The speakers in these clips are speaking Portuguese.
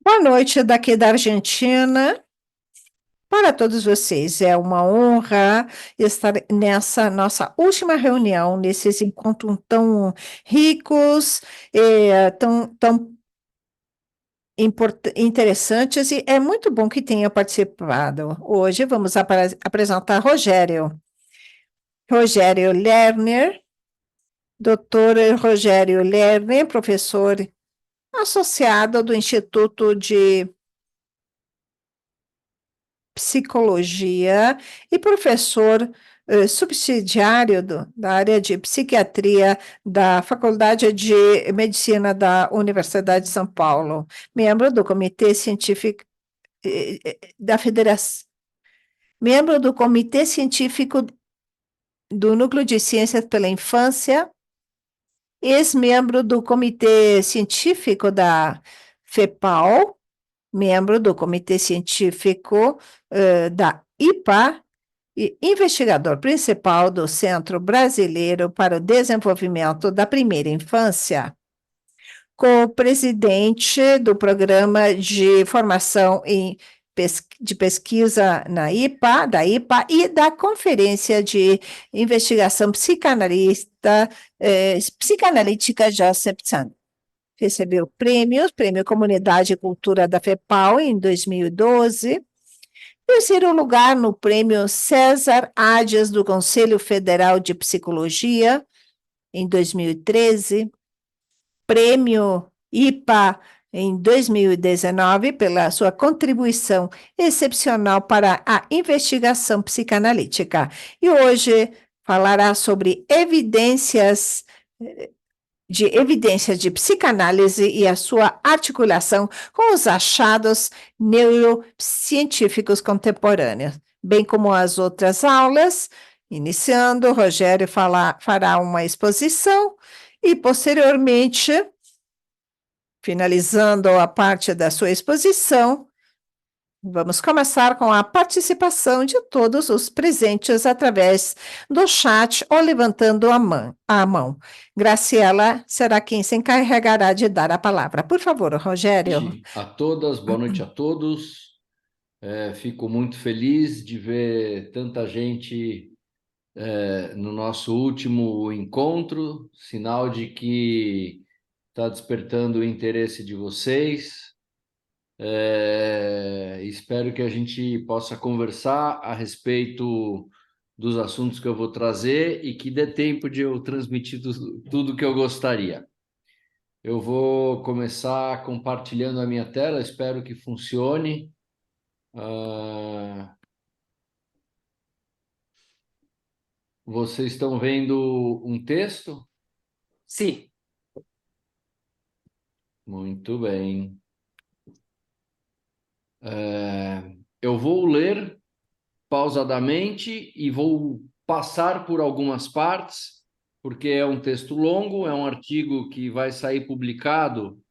Boa noite daqui da Argentina. Para todos vocês, é uma honra estar nessa nossa última reunião, nesses encontros tão ricos, tão interessantes, e é muito bom que tenha participado. Hoje vamos apresentar Rogério. Rogério Lerner, doutor Rogério Lerner, professor associado do Instituto de psicologia e professor subsidiário da área de psiquiatria da Faculdade de Medicina da Universidade de São Paulo, membro do Comitê Científico da Federação, membro do Comitê Científico do Núcleo de Ciências pela Infância, ex-membro do Comitê Científico da FEPAL, membro do Comitê Científico da IPA e investigador principal do Centro Brasileiro para o Desenvolvimento da Primeira Infância, co-presidente do Programa de Formação de Pesquisa da IPA e da Conferência de Investigação Psicanalítica Joseph Sand. Recebeu Prêmio Comunidade e Cultura da FEPAL em 2012, terceiro lugar no Prêmio César Hades do Conselho Federal de Psicologia, em 2013, Prêmio IPA em 2019, pela sua contribuição excepcional para a investigação psicanalítica. E hoje falará sobre evidências de psicanálise e a sua articulação com os achados neurocientíficos contemporâneos, bem como as outras aulas. Iniciando, Rogério fará uma exposição e, posteriormente, finalizando a parte da sua exposição, vamos começar com a participação de todos os presentes através do chat ou levantando a mão. Graciela será quem se encarregará de dar a palavra. Por favor, Rogério. Noite a todas, boa noite a todos. Fico muito feliz de ver tanta gente no nosso último encontro, sinal de que está despertando o interesse de vocês. Espero que a gente possa conversar a respeito dos assuntos que eu vou trazer e que dê tempo de eu transmitir tudo que eu gostaria. Eu vou começar compartilhando a minha tela, espero que funcione. Vocês estão vendo um texto? Sim. Muito bem. Eu vou ler pausadamente e vou passar por algumas partes, porque é um texto longo, é um artigo que vai sair publicado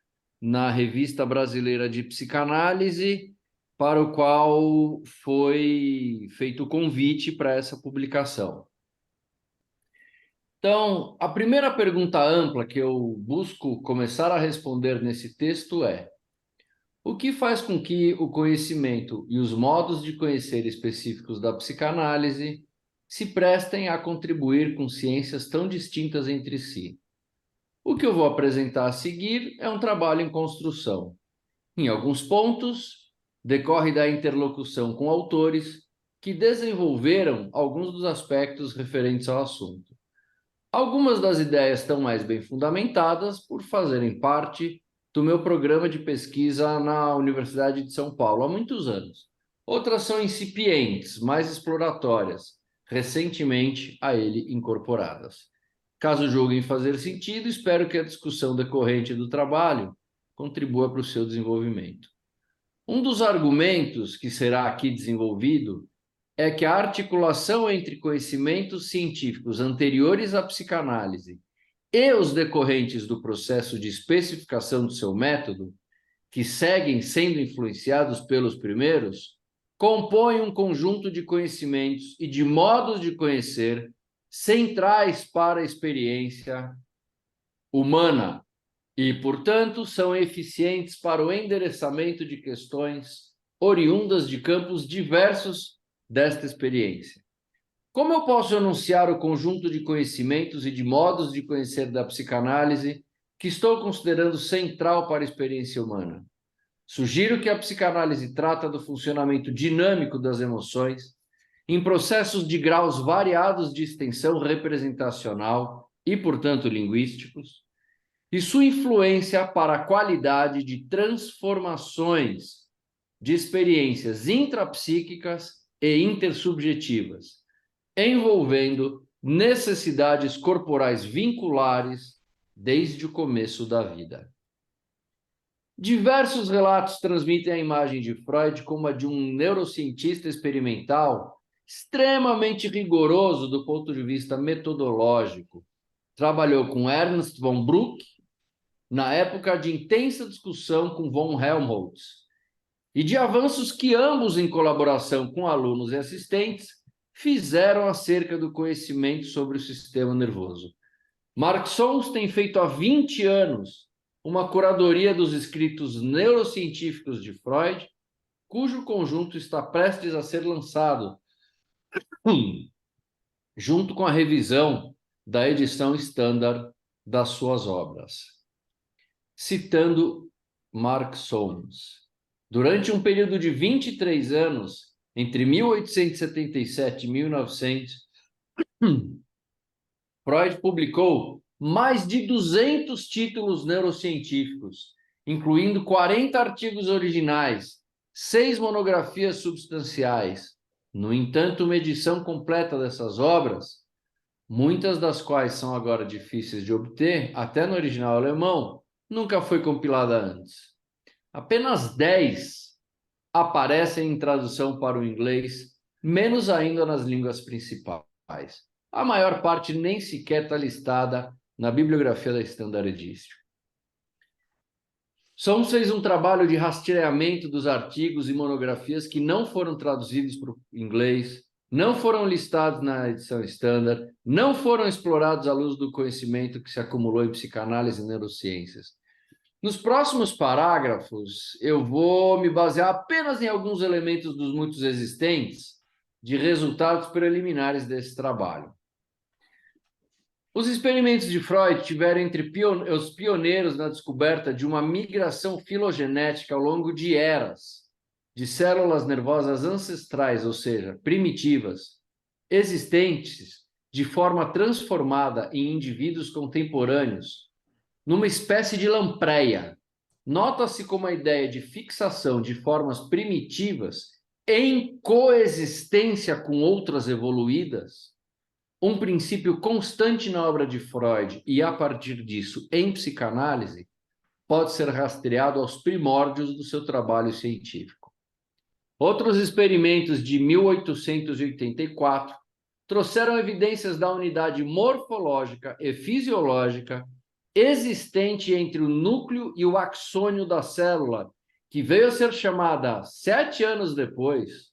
na Revista Brasileira de Psicanálise, para o qual foi feito o convite para essa publicação. Então, a primeira pergunta ampla que eu busco começar a responder nesse texto é: o que faz com que o conhecimento e os modos de conhecer específicos da psicanálise se prestem a contribuir com ciências tão distintas entre si? O que eu vou apresentar a seguir é um trabalho em construção. Em alguns pontos, decorre da interlocução com autores que desenvolveram alguns dos aspectos referentes ao assunto. Algumas das ideias estão mais bem fundamentadas por fazerem parte do meu programa de pesquisa na Universidade de São Paulo há muitos anos. Outras são incipientes, mais exploratórias, recentemente a ele incorporadas. Caso julguem fazer sentido, espero que a discussão decorrente do trabalho contribua para o seu desenvolvimento. Um dos argumentos que será aqui desenvolvido é que a articulação entre conhecimentos científicos anteriores à psicanálise e os decorrentes do processo de especificação do seu método, que seguem sendo influenciados pelos primeiros, compõe um conjunto de conhecimentos e de modos de conhecer centrais para a experiência humana e, portanto, são eficientes para o endereçamento de questões oriundas de campos diversos desta experiência. Como eu posso enunciar o conjunto de conhecimentos e de modos de conhecer da psicanálise que estou considerando central para a experiência humana? Sugiro que a psicanálise trata do funcionamento dinâmico das emoções em processos de graus variados de extensão representacional e, portanto, linguísticos, e sua influência para a qualidade de transformações de experiências intrapsíquicas e intersubjetivas, envolvendo necessidades corporais vinculares desde o começo da vida. Diversos relatos transmitem a imagem de Freud como a de um neurocientista experimental extremamente rigoroso do ponto de vista metodológico. Trabalhou com Ernst von Bruck na época de intensa discussão com von Helmholtz e de avanços que ambos, em colaboração com alunos e assistentes, fizeram acerca do conhecimento sobre o sistema nervoso. Mark Sohns tem feito há 20 anos uma curadoria dos escritos neurocientíficos de Freud, cujo conjunto está prestes a ser lançado, junto com a revisão da edição standard das suas obras. Citando Mark Sohns, durante um período de 23 anos, entre 1877 e 1900, Freud publicou mais de 200 títulos neurocientíficos, incluindo 40 artigos originais, 6 monografias substanciais. No entanto, uma edição completa dessas obras, muitas das quais são agora difíceis de obter, até no original alemão, nunca foi compilada antes. Apenas 10 aparecem em tradução para o inglês, menos ainda nas línguas principais. A maior parte nem sequer está listada na bibliografia da Standard Edition. Sohns fez um trabalho de rastreamento dos artigos e monografias que não foram traduzidos para o inglês, não foram listados na edição Standard, não foram explorados à luz do conhecimento que se acumulou em psicanálise e neurociências. Nos próximos parágrafos, eu vou me basear apenas em alguns elementos dos muitos existentes de resultados preliminares desse trabalho. Os experimentos de Freud tiveram entre os pioneiros na descoberta de uma migração filogenética ao longo de eras de células nervosas ancestrais, ou seja, primitivas, existentes de forma transformada em indivíduos contemporâneos, numa espécie de lampreia. Nota-se como a ideia de fixação de formas primitivas em coexistência com outras evoluídas, um princípio constante na obra de Freud e, a partir disso, em psicanálise, pode ser rastreado aos primórdios do seu trabalho científico. Outros experimentos de 1884 trouxeram evidências da unidade morfológica e fisiológica existente entre o núcleo e o axônio da célula, que veio a ser chamada, 7 anos depois,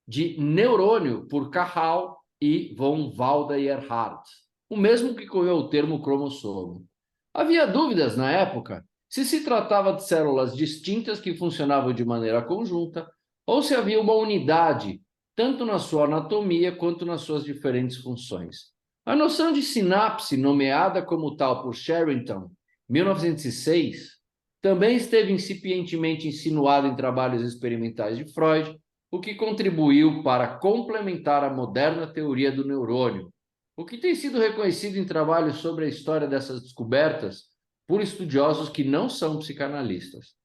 de neurônio por Cajal e von Walda e Erhardt, o mesmo que cunhou o termo cromossomo. Havia dúvidas na época se tratava de células distintas que funcionavam de maneira conjunta ou se havia uma unidade, tanto na sua anatomia quanto nas suas diferentes funções. A noção de sinapse, nomeada como tal por Sherrington, 1906, também esteve incipientemente insinuada em trabalhos experimentais de Freud, o que contribuiu para complementar a moderna teoria do neurônio, o que tem sido reconhecido em trabalhos sobre a história dessas descobertas por estudiosos que não são psicanalistas.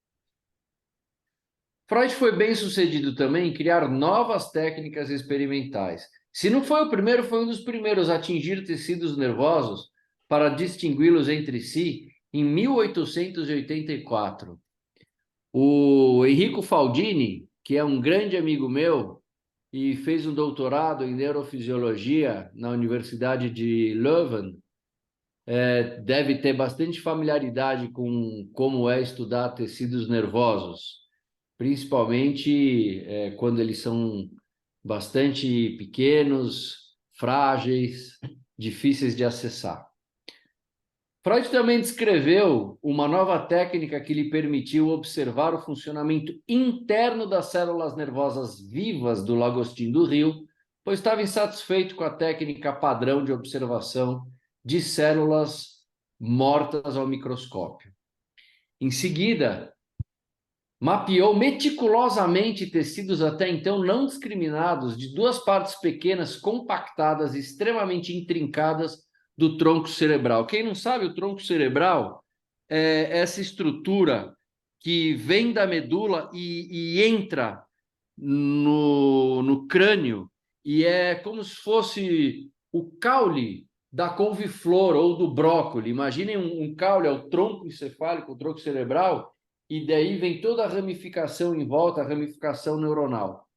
Freud foi bem-sucedido também em criar novas técnicas experimentais. Se não foi o primeiro, foi um dos primeiros a atingir tecidos nervosos para distingui-los entre si em 1884. O Enrico Faldini, que é um grande amigo meu e fez um doutorado em neurofisiologia na Universidade de Leuven, deve ter bastante familiaridade com como é estudar tecidos nervosos, principalmente quando eles são bastante pequenos, frágeis, difíceis de acessar. Freud também descreveu uma nova técnica que lhe permitiu observar o funcionamento interno das células nervosas vivas do lagostim do rio, pois estava insatisfeito com a técnica padrão de observação de células mortas ao microscópio. Em seguida, mapeou meticulosamente tecidos até então não discriminados de duas partes pequenas, compactadas, extremamente intrincadas do tronco cerebral. Quem não sabe, o tronco cerebral é essa estrutura que vem da medula e entra no crânio, e é como se fosse o caule da couve-flor ou do brócoli. Imaginem um caule, é o tronco encefálico, o tronco cerebral, e daí vem toda a ramificação em volta, a ramificação neuronal.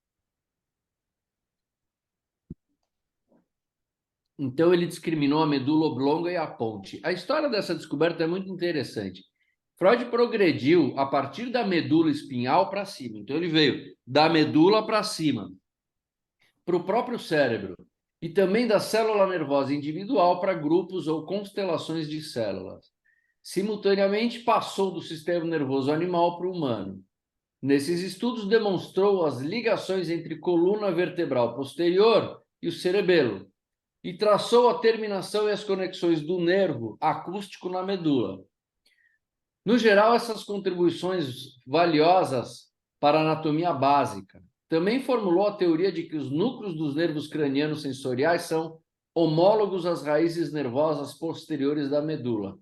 Então, ele discriminou a medula oblonga e a ponte. A história dessa descoberta é muito interessante. Freud progrediu a partir da medula espinhal para cima. Então, ele veio da medula para cima, para o próprio cérebro, e também da célula nervosa individual para grupos ou constelações de células. Simultaneamente, passou do sistema nervoso animal para o humano. Nesses estudos, demonstrou as ligações entre coluna vertebral posterior e o cerebelo, e traçou a terminação e as conexões do nervo acústico na medula. No geral, essas contribuições valiosas para a anatomia básica. Também formulou a teoria de que os núcleos dos nervos cranianos sensoriais são homólogos às raízes nervosas posteriores da medula.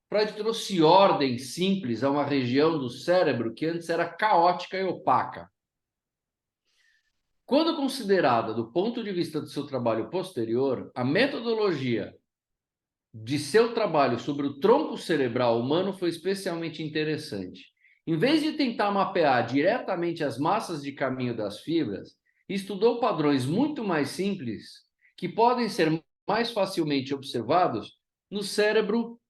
Freud trouxe ordem simples a uma região do cérebro que antes era caótica e opaca. Quando considerada do ponto de vista do seu trabalho posterior, a metodologia de seu trabalho sobre o tronco cerebral humano foi especialmente interessante. Em vez de tentar mapear diretamente as massas de caminho das fibras, estudou padrões muito mais simples que podem ser mais facilmente observados no cérebro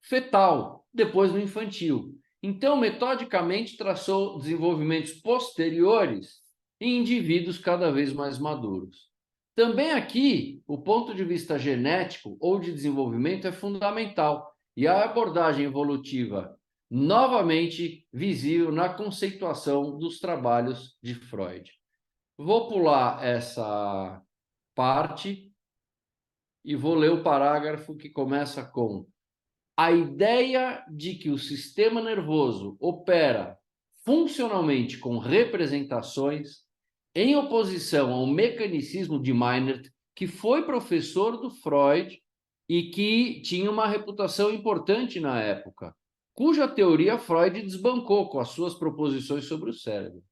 fetal, depois no infantil. Então, metodicamente, traçou desenvolvimentos posteriores em indivíduos cada vez mais maduros. Também aqui, o ponto de vista genético ou de desenvolvimento é fundamental, e a abordagem evolutiva, novamente visível na conceituação dos trabalhos de Freud. Vou pular essa parte e vou ler o parágrafo que começa com: a ideia de que o sistema nervoso opera funcionalmente com representações, em oposição ao mecanicismo de Meinert, que foi professor do Freud e que tinha uma reputação importante na época, cuja teoria Freud desbancou com as suas proposições sobre o cérebro.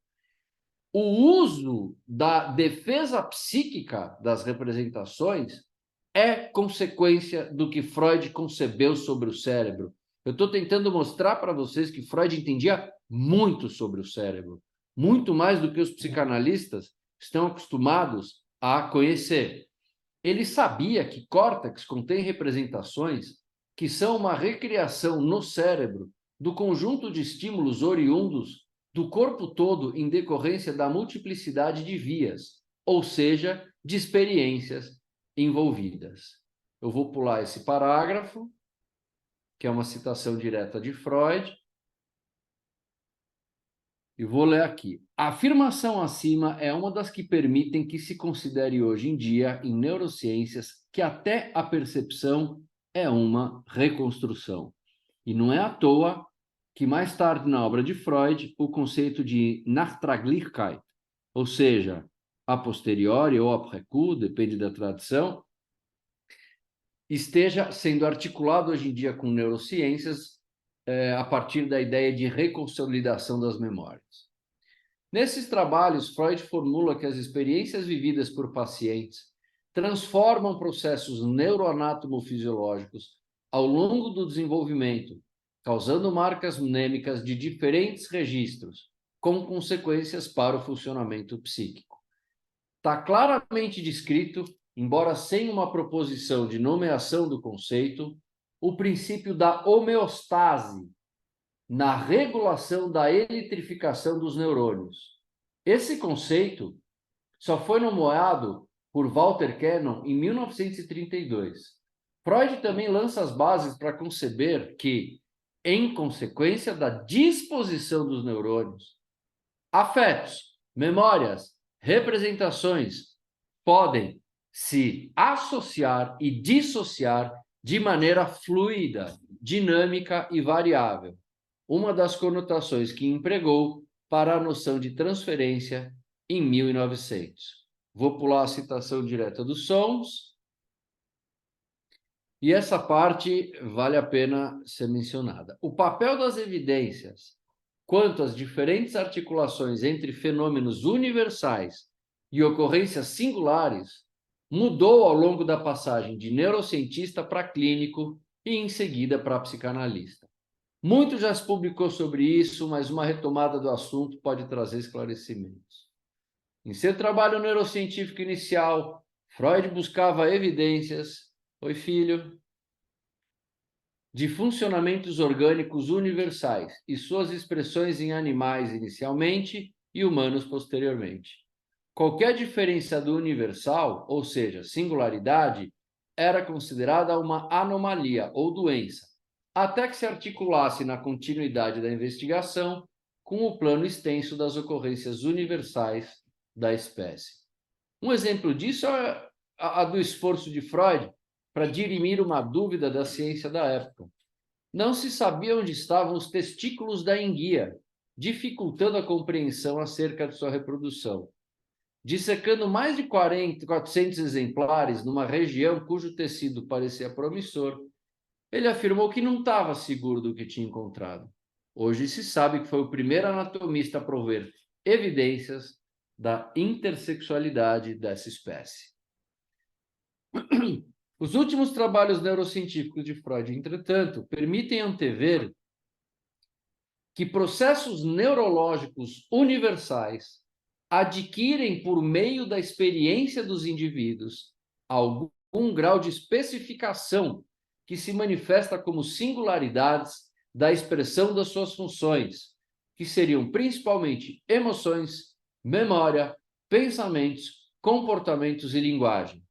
O uso da defesa psíquica das representações é consequência do que Freud concebeu sobre o cérebro. Eu estou tentando mostrar para vocês que Freud entendia muito sobre o cérebro, muito mais do que os psicanalistas estão acostumados a conhecer. Ele sabia que córtex contém representações que são uma recriação no cérebro do conjunto de estímulos oriundos do corpo todo em decorrência da multiplicidade de vias, ou seja, de experiências envolvidas. Eu vou pular esse parágrafo, que é uma citação direta de Freud, e vou ler aqui. A afirmação acima é uma das que permitem que se considere hoje em dia, em neurociências, que até a percepção é uma reconstrução. E não é à toa que mais tarde na obra de Freud, o conceito de Nachtraglichkeit, ou seja, a posteriori ou après coup, depende da tradição, esteja sendo articulado hoje em dia com neurociências a partir da ideia de reconsolidação das memórias. Nesses trabalhos, Freud formula que as experiências vividas por pacientes transformam processos neuroanatomofisiológicos ao longo do desenvolvimento, causando marcas mnêmicas de diferentes registros, com consequências para o funcionamento psíquico. Está claramente descrito, embora sem uma proposição de nomeação do conceito, o princípio da homeostase na regulação da eletrificação dos neurônios. Esse conceito só foi nomeado por Walter Cannon em 1932. Freud também lança as bases para conceber que, em consequência da disposição dos neurônios, afetos, memórias, representações podem se associar e dissociar de maneira fluida, dinâmica e variável. Uma das conotações que empregou para a noção de transferência em 1900. Vou pular a citação direta dos Sons. E essa parte vale a pena ser mencionada. O papel das evidências quanto às diferentes articulações entre fenômenos universais e ocorrências singulares mudou ao longo da passagem de neurocientista para clínico e, em seguida, para psicanalista. Muito já se publicou sobre isso, mas uma retomada do assunto pode trazer esclarecimentos. Em seu trabalho neurocientífico inicial, Freud buscava evidências. Oi, filho. De funcionamentos orgânicos universais e suas expressões em animais inicialmente e humanos posteriormente. Qualquer diferença do universal, ou seja, singularidade, era considerada uma anomalia ou doença, até que se articulasse na continuidade da investigação com o plano extenso das ocorrências universais da espécie. Um exemplo disso é a do esforço de Freud para dirimir uma dúvida da ciência da época. Não se sabia onde estavam os testículos da enguia, dificultando a compreensão acerca de sua reprodução. Dissecando mais de 400 exemplares numa região cujo tecido parecia promissor, ele afirmou que não estava seguro do que tinha encontrado. Hoje se sabe que foi o primeiro anatomista a prover evidências da intersexualidade dessa espécie. Os últimos trabalhos neurocientíficos de Freud, entretanto, permitem antever que processos neurológicos universais adquirem, por meio da experiência dos indivíduos, algum grau de especificação que se manifesta como singularidades da expressão das suas funções, que seriam principalmente emoções, memória, pensamentos, comportamentos e linguagem.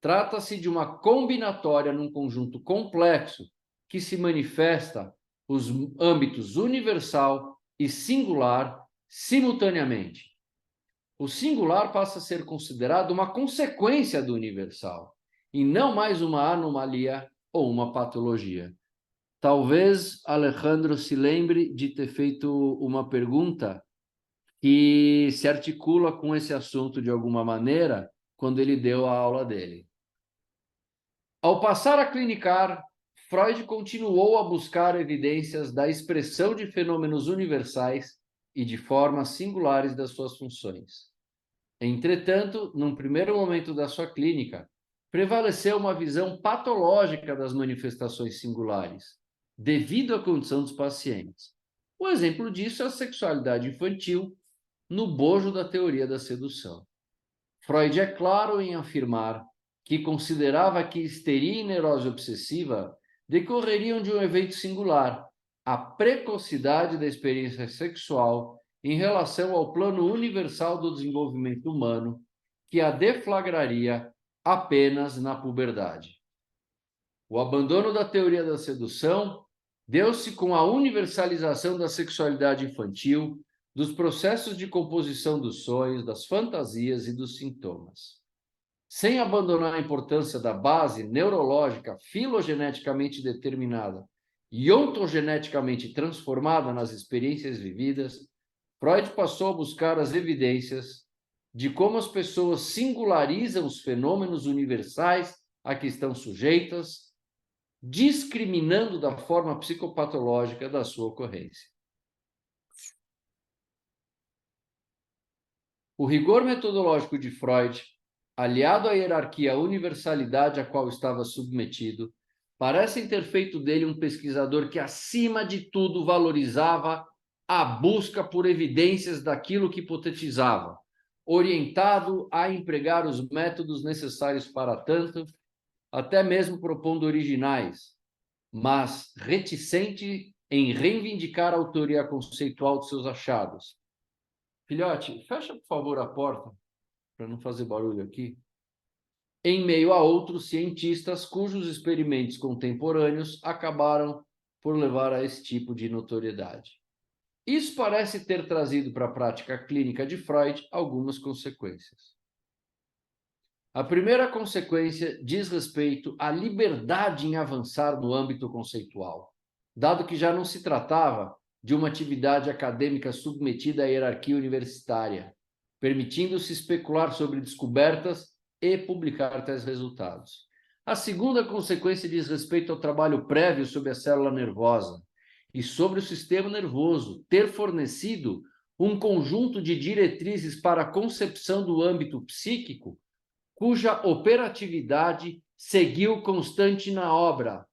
Trata-se de uma combinatória num conjunto complexo que se manifesta os âmbitos universal e singular simultaneamente. O singular passa a ser considerado uma consequência do universal e não mais uma anomalia ou uma patologia. Talvez Alejandro se lembre de ter feito uma pergunta que se articula com esse assunto de alguma maneira quando ele deu a aula dele. Ao passar a clinicar, Freud continuou a buscar evidências da expressão de fenômenos universais e de formas singulares das suas funções. Entretanto, num primeiro momento da sua clínica, prevaleceu uma visão patológica das manifestações singulares, devido à condição dos pacientes. O exemplo disso é a sexualidade infantil, no bojo da teoria da sedução. Freud é claro em afirmar que considerava que histeria e neurose obsessiva decorreriam de um evento singular, a precocidade da experiência sexual em relação ao plano universal do desenvolvimento humano, que a deflagraria apenas na puberdade. O abandono da teoria da sedução deu-se com a universalização da sexualidade infantil, dos processos de composição dos sonhos, das fantasias e dos sintomas. Sem abandonar a importância da base neurológica filogeneticamente determinada e ontogeneticamente transformada nas experiências vividas, Freud passou a buscar as evidências de como as pessoas singularizam os fenômenos universais a que estão sujeitas, discriminando da forma psicopatológica da sua ocorrência. O rigor metodológico de Freud, aliado à hierarquia universalidade a qual estava submetido, parecem ter feito dele um pesquisador que, acima de tudo, valorizava a busca por evidências daquilo que hipotetizava, orientado a empregar os métodos necessários para tanto, até mesmo propondo originais, mas reticente em reivindicar a autoria conceitual de seus achados. Filhote, fecha, por favor, a porta, para não fazer barulho aqui. em meio a outros cientistas cujos experimentos contemporâneos acabaram por levar a esse tipo de notoriedade. Isso parece ter trazido para a prática clínica de Freud algumas consequências. A primeira consequência diz respeito à liberdade em avançar no âmbito conceitual, dado que já não se tratava de uma atividade acadêmica submetida à hierarquia universitária, permitindo-se especular sobre descobertas e publicar tais resultados. A segunda consequência diz respeito ao trabalho prévio sobre a célula nervosa e sobre o sistema nervoso ter fornecido um conjunto de diretrizes para a concepção do âmbito psíquico cuja operatividade seguiu constante na obra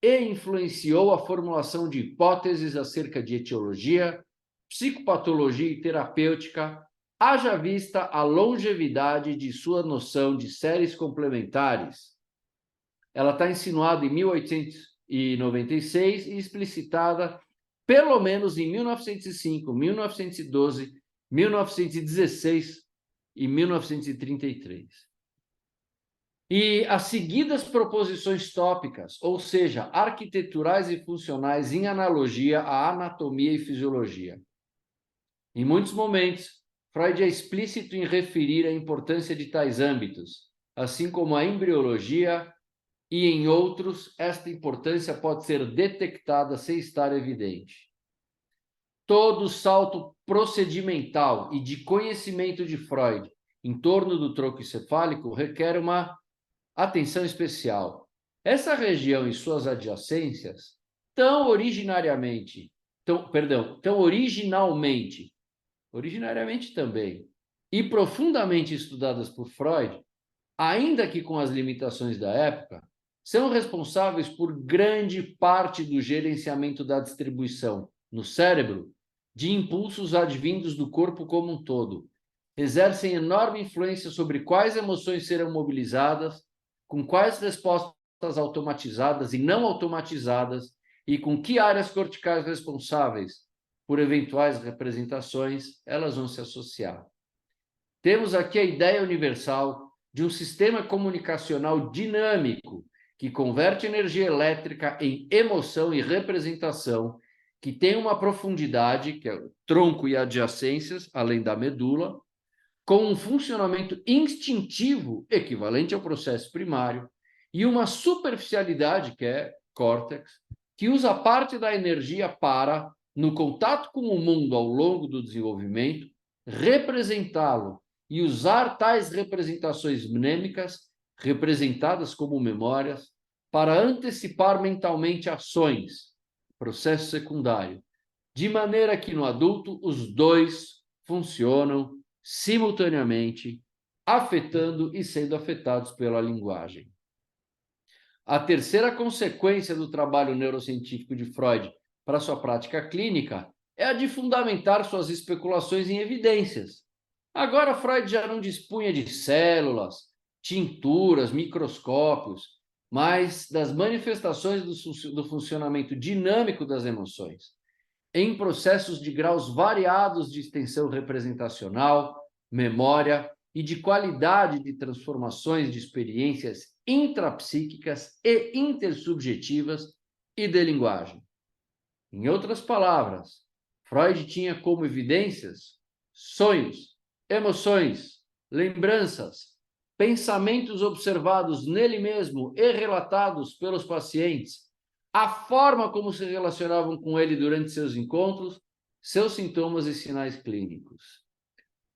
e influenciou a formulação de hipóteses acerca de etiologia, psicopatologia e terapêutica, haja vista a longevidade de sua noção de séries complementares. Ela está insinuada em 1896 e explicitada pelo menos em 1905, 1912, 1916 e 1933. E as seguidas proposições tópicas, ou seja, arquiteturais e funcionais em analogia à anatomia e fisiologia. Em muitos momentos, Freud é explícito em referir a importância de tais âmbitos, assim como a embriologia, e em outros, esta importância pode ser detectada sem estar evidente. Todo salto procedimental e de conhecimento de Freud em torno do tronco encefálico requer uma atenção especial. Essa região e suas adjacências, tão originalmente também, e profundamente estudadas por Freud, ainda que com as limitações da época, são responsáveis por grande parte do gerenciamento da distribuição no cérebro de impulsos advindos do corpo como um todo. Exercem enorme influência sobre quais emoções serão mobilizadas, com quais respostas automatizadas e não automatizadas e com que áreas corticais responsáveis por eventuais representações elas vão se associar. Temos aqui a ideia universal de um sistema comunicacional dinâmico que converte energia elétrica em emoção e representação, que tem uma profundidade, que é o tronco e adjacências, além da medula, com um funcionamento instintivo equivalente ao processo primário e uma superficialidade, que é córtex, que usa parte da energia para, no contato com o mundo ao longo do desenvolvimento, representá-lo e usar tais representações mnêmicas, representadas como memórias, para antecipar mentalmente ações, processo secundário, de maneira que no adulto os dois funcionam simultaneamente, afetando e sendo afetados pela linguagem. A terceira consequência do trabalho neurocientífico de Freud para sua prática clínica é a de fundamentar suas especulações em evidências. Agora, Freud já não dispunha de células, tinturas, microscópios, mas das manifestações do funcionamento dinâmico das emoções, em processos de graus variados de extensão representacional, memória e de qualidade de transformações de experiências intrapsíquicas e intersubjetivas e de linguagem. Em outras palavras, Freud tinha como evidências sonhos, emoções, lembranças, pensamentos observados nele mesmo e relatados pelos pacientes, a forma como se relacionavam com ele durante seus encontros, seus sintomas e sinais clínicos.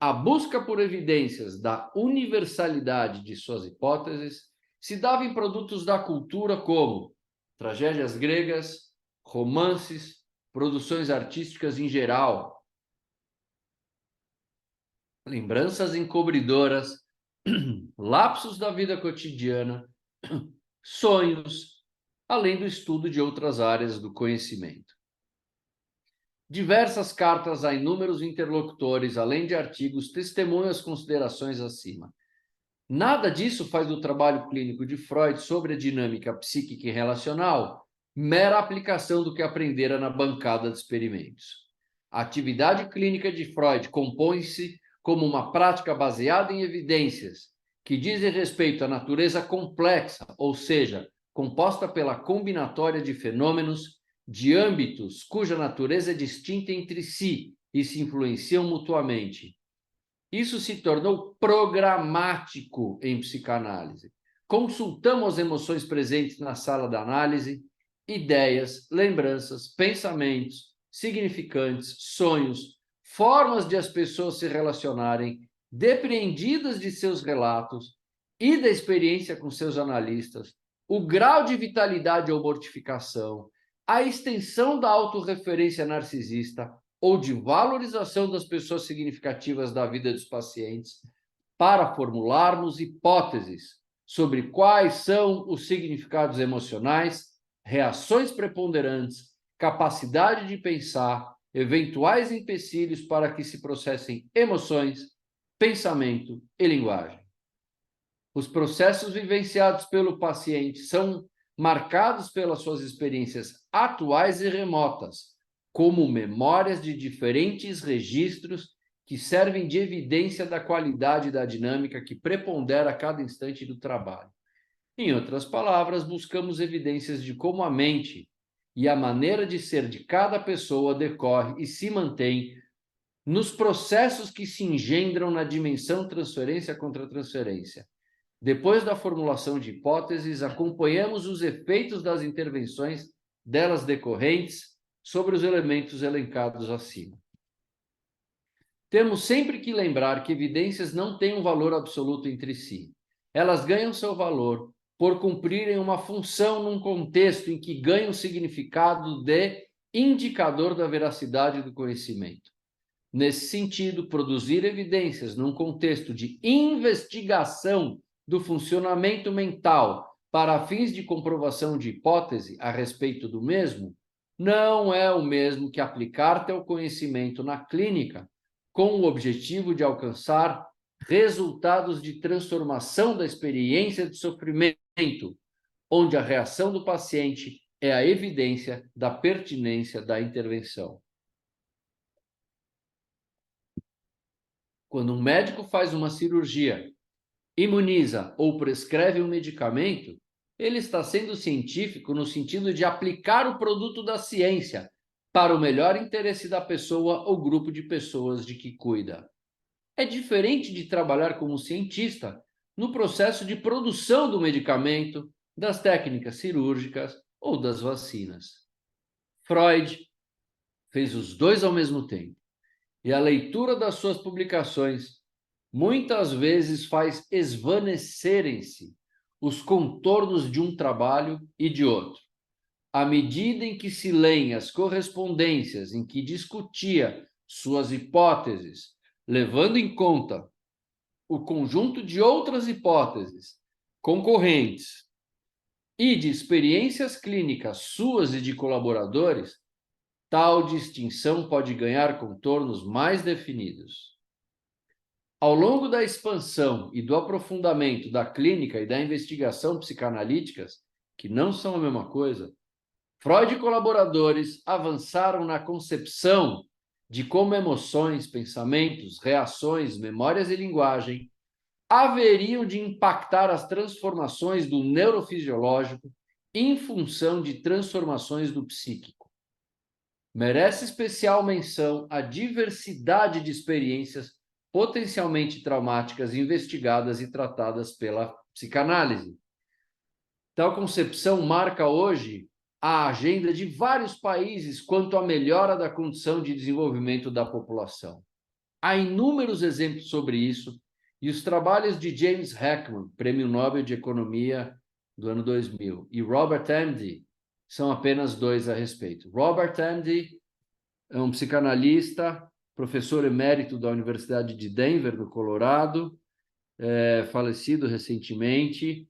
A busca por evidências da universalidade de suas hipóteses se dava em produtos da cultura como tragédias gregas, romances, produções artísticas em geral, lembranças encobridoras, lapsos da vida cotidiana, sonhos, além do estudo de outras áreas do conhecimento. Diversas cartas a inúmeros interlocutores, além de artigos, testemunham as considerações acima. Nada disso faz do trabalho clínico de Freud sobre a dinâmica psíquica e relacional mera aplicação do que aprendera na bancada de experimentos. A atividade clínica de Freud compõe-se como uma prática baseada em evidências que dizem respeito à natureza complexa, ou seja, composta pela combinatória de fenômenos de âmbitos cuja natureza é distinta entre si e se influenciam mutuamente. Isso se tornou programático em psicanálise. Consultamos as emoções presentes na sala da análise, ideias, lembranças, pensamentos, significantes, sonhos, formas de as pessoas se relacionarem, depreendidas de seus relatos e da experiência com seus analistas, o grau de vitalidade ou mortificação, a extensão da autorreferência narcisista ou de valorização das pessoas significativas da vida dos pacientes, para formularmos hipóteses sobre quais são os significados emocionais, reações preponderantes, capacidade de pensar, eventuais empecilhos para que se processem emoções, pensamento e linguagem. Os processos vivenciados pelo paciente são marcados pelas suas experiências atuais e remotas, como memórias de diferentes registros que servem de evidência da qualidade da dinâmica que prepondera a cada instante do trabalho. Em outras palavras, buscamos evidências de como a mente e a maneira de ser de cada pessoa decorre e se mantém nos processos que se engendram na dimensão transferência contra transferência. Depois da formulação de hipóteses, acompanhamos os efeitos das intervenções delas decorrentes sobre os elementos elencados acima. Temos sempre que lembrar que evidências não têm um valor absoluto entre si. Elas ganham seu valor por cumprirem uma função num contexto em que ganham significado de indicador da veracidade do conhecimento. Nesse sentido, produzir evidências num contexto de investigação do funcionamento mental para fins de comprovação de hipótese a respeito do mesmo, não é o mesmo que aplicar teu conhecimento na clínica com o objetivo de alcançar resultados de transformação da experiência de sofrimento, onde a reação do paciente é a evidência da pertinência da intervenção. Quando um médico faz uma cirurgia, imuniza ou prescreve um medicamento, ele está sendo científico no sentido de aplicar o produto da ciência para o melhor interesse da pessoa ou grupo de pessoas de que cuida. É diferente de trabalhar como cientista no processo de produção do medicamento, das técnicas cirúrgicas ou das vacinas. Freud fez os dois ao mesmo tempo, e a leitura das suas publicações muitas vezes faz esvanecerem-se os contornos de um trabalho e de outro. À medida em que se leem as correspondências em que discutia suas hipóteses, levando em conta o conjunto de outras hipóteses concorrentes e de experiências clínicas suas e de colaboradores, tal distinção pode ganhar contornos mais definidos. Ao longo da expansão e do aprofundamento da clínica e da investigação psicanalíticas, que não são a mesma coisa, Freud e colaboradores avançaram na concepção de como emoções, pensamentos, reações, memórias e linguagem haveriam de impactar as transformações do neurofisiológico em função de transformações do psíquico. Merece especial menção a diversidade de experiências potencialmente traumáticas investigadas e tratadas pela psicanálise. Tal concepção marca hoje a agenda de vários países quanto à melhora da condição de desenvolvimento da população. Há inúmeros exemplos sobre isso, e os trabalhos de James Heckman, Prêmio Nobel de Economia do ano 2000, e Robert Emdy são apenas dois a respeito. Robert Emdy é um psicanalista, professor emérito da Universidade de Denver, no Colorado, falecido recentemente.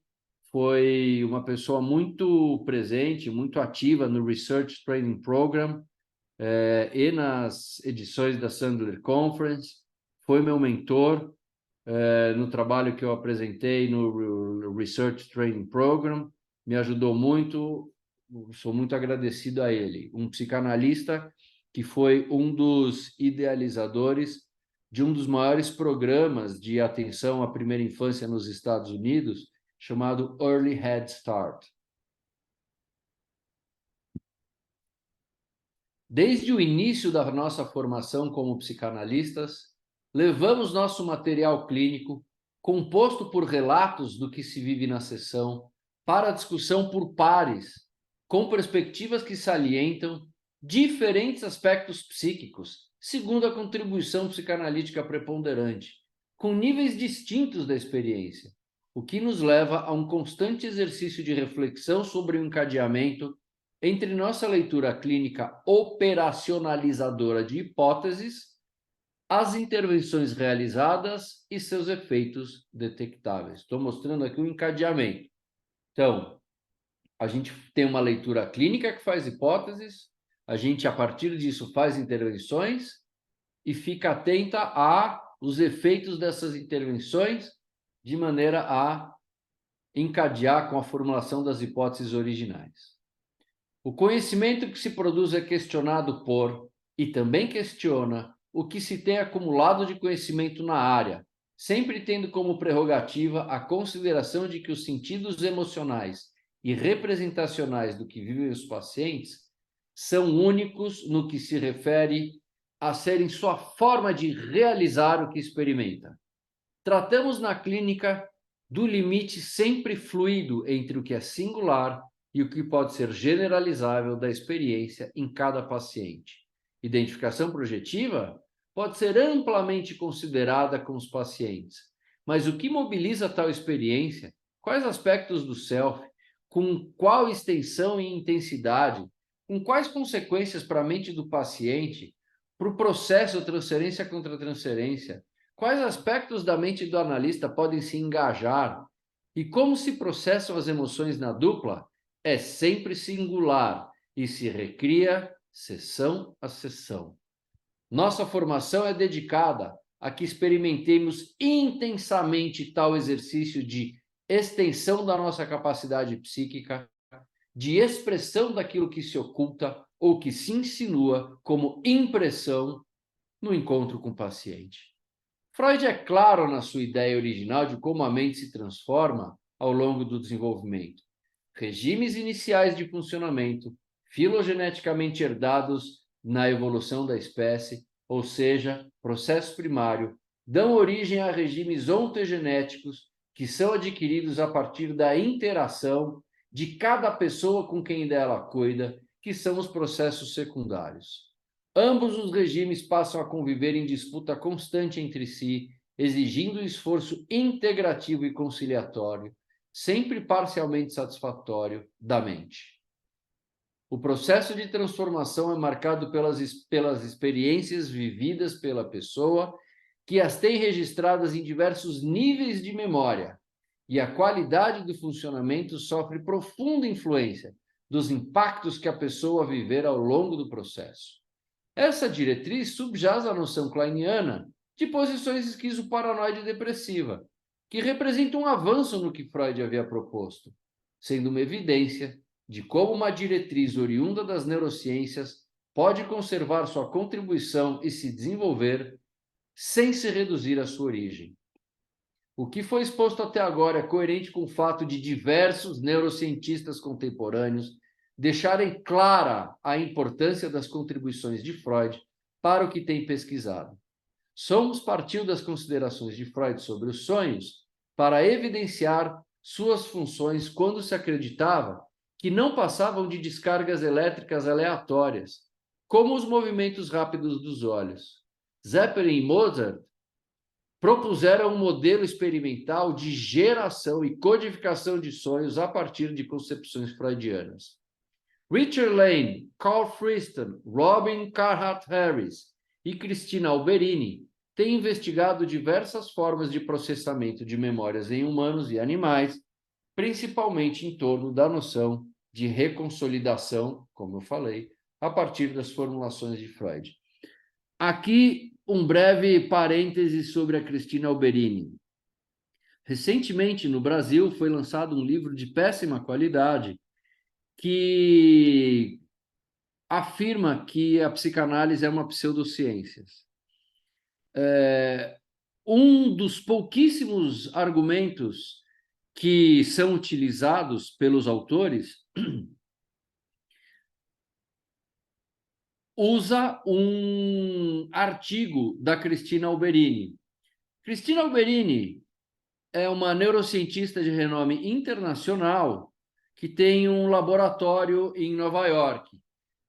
Foi uma pessoa muito presente, muito ativa no Research Training Program e nas edições da Sandler Conference. Foi meu mentor no trabalho que eu apresentei no Research Training Program. Me ajudou muito, sou muito agradecido a ele. Um psicanalista que foi um dos idealizadores de um dos maiores programas de atenção à primeira infância nos Estados Unidos, chamado Early Head Start. Desde o início da nossa formação como psicanalistas, levamos nosso material clínico, composto por relatos do que se vive na sessão, para a discussão por pares, com perspectivas que salientam diferentes aspectos psíquicos, segundo a contribuição psicanalítica preponderante, com níveis distintos da experiência, o que nos leva a um constante exercício de reflexão sobre o encadeamento entre nossa leitura clínica operacionalizadora de hipóteses, as intervenções realizadas e seus efeitos detectáveis. Estou mostrando aqui o encadeamento. Então, a gente tem uma leitura clínica que faz hipóteses, a gente, a partir disso, faz intervenções e fica atenta aos efeitos dessas intervenções de maneira a encadear com a formulação das hipóteses originais. O conhecimento que se produz é questionado por, e também questiona, o que se tem acumulado de conhecimento na área, sempre tendo como prerrogativa a consideração de que os sentidos emocionais e representacionais do que vivem os pacientes são únicos no que se refere a serem sua forma de realizar o que experimenta. Tratamos na clínica do limite sempre fluido entre o que é singular e o que pode ser generalizável da experiência em cada paciente. Identificação projetiva pode ser amplamente considerada com os pacientes, mas o que mobiliza tal experiência? Quais aspectos do self? Com qual extensão e intensidade? Com quais consequências para a mente do paciente? Para o processo transferência contra transferência? Quais aspectos da mente do analista podem se engajar? E como se processam as emoções na dupla? É sempre singular e se recria sessão a sessão. Nossa formação é dedicada a que experimentemos intensamente tal exercício de extensão da nossa capacidade psíquica, de expressão daquilo que se oculta ou que se insinua como impressão no encontro com o paciente. Freud é claro na sua ideia original de como a mente se transforma ao longo do desenvolvimento. Regimes iniciais de funcionamento, filogeneticamente herdados na evolução da espécie, ou seja, processo primário, dão origem a regimes ontogenéticos que são adquiridos a partir da interação de cada pessoa com quem dela cuida, que são os processos secundários. Ambos os regimes passam a conviver em disputa constante entre si, exigindo um esforço integrativo e conciliatório, sempre parcialmente satisfatório, da mente. O processo de transformação é marcado pelas experiências vividas pela pessoa, que as tem registradas em diversos níveis de memória, e a qualidade do funcionamento sofre profunda influência dos impactos que a pessoa viver ao longo do processo. Essa diretriz subjaz à noção kleiniana de posições esquizoparanoide depressiva, que representa um avanço no que Freud havia proposto, sendo uma evidência de como uma diretriz oriunda das neurociências pode conservar sua contribuição e se desenvolver sem se reduzir à sua origem. O que foi exposto até agora é coerente com o fato de diversos neurocientistas contemporâneos deixarem clara a importância das contribuições de Freud para o que tem pesquisado. Somos partiu das considerações de Freud sobre os sonhos para evidenciar suas funções quando se acreditava que não passavam de descargas elétricas aleatórias, como os movimentos rápidos dos olhos. Zeppelin e Mozart propuseram um modelo experimental de geração e codificação de sonhos a partir de concepções freudianas. Richard Lane, Carl Friston, Robin Carhart Harris e Cristina Alberini têm investigado diversas formas de processamento de memórias em humanos e animais, principalmente em torno da noção de reconsolidação, como eu falei, a partir das formulações de Freud. Aqui, um breve parêntese sobre a Cristina Alberini. Recentemente, no Brasil, foi lançado um livro de péssima qualidade que afirma que a psicanálise é uma pseudociência. um dos pouquíssimos argumentos que são utilizados pelos autores usa um artigo da Cristina Alberini. Cristina Alberini é uma neurocientista de renome internacional que tem um laboratório em Nova York.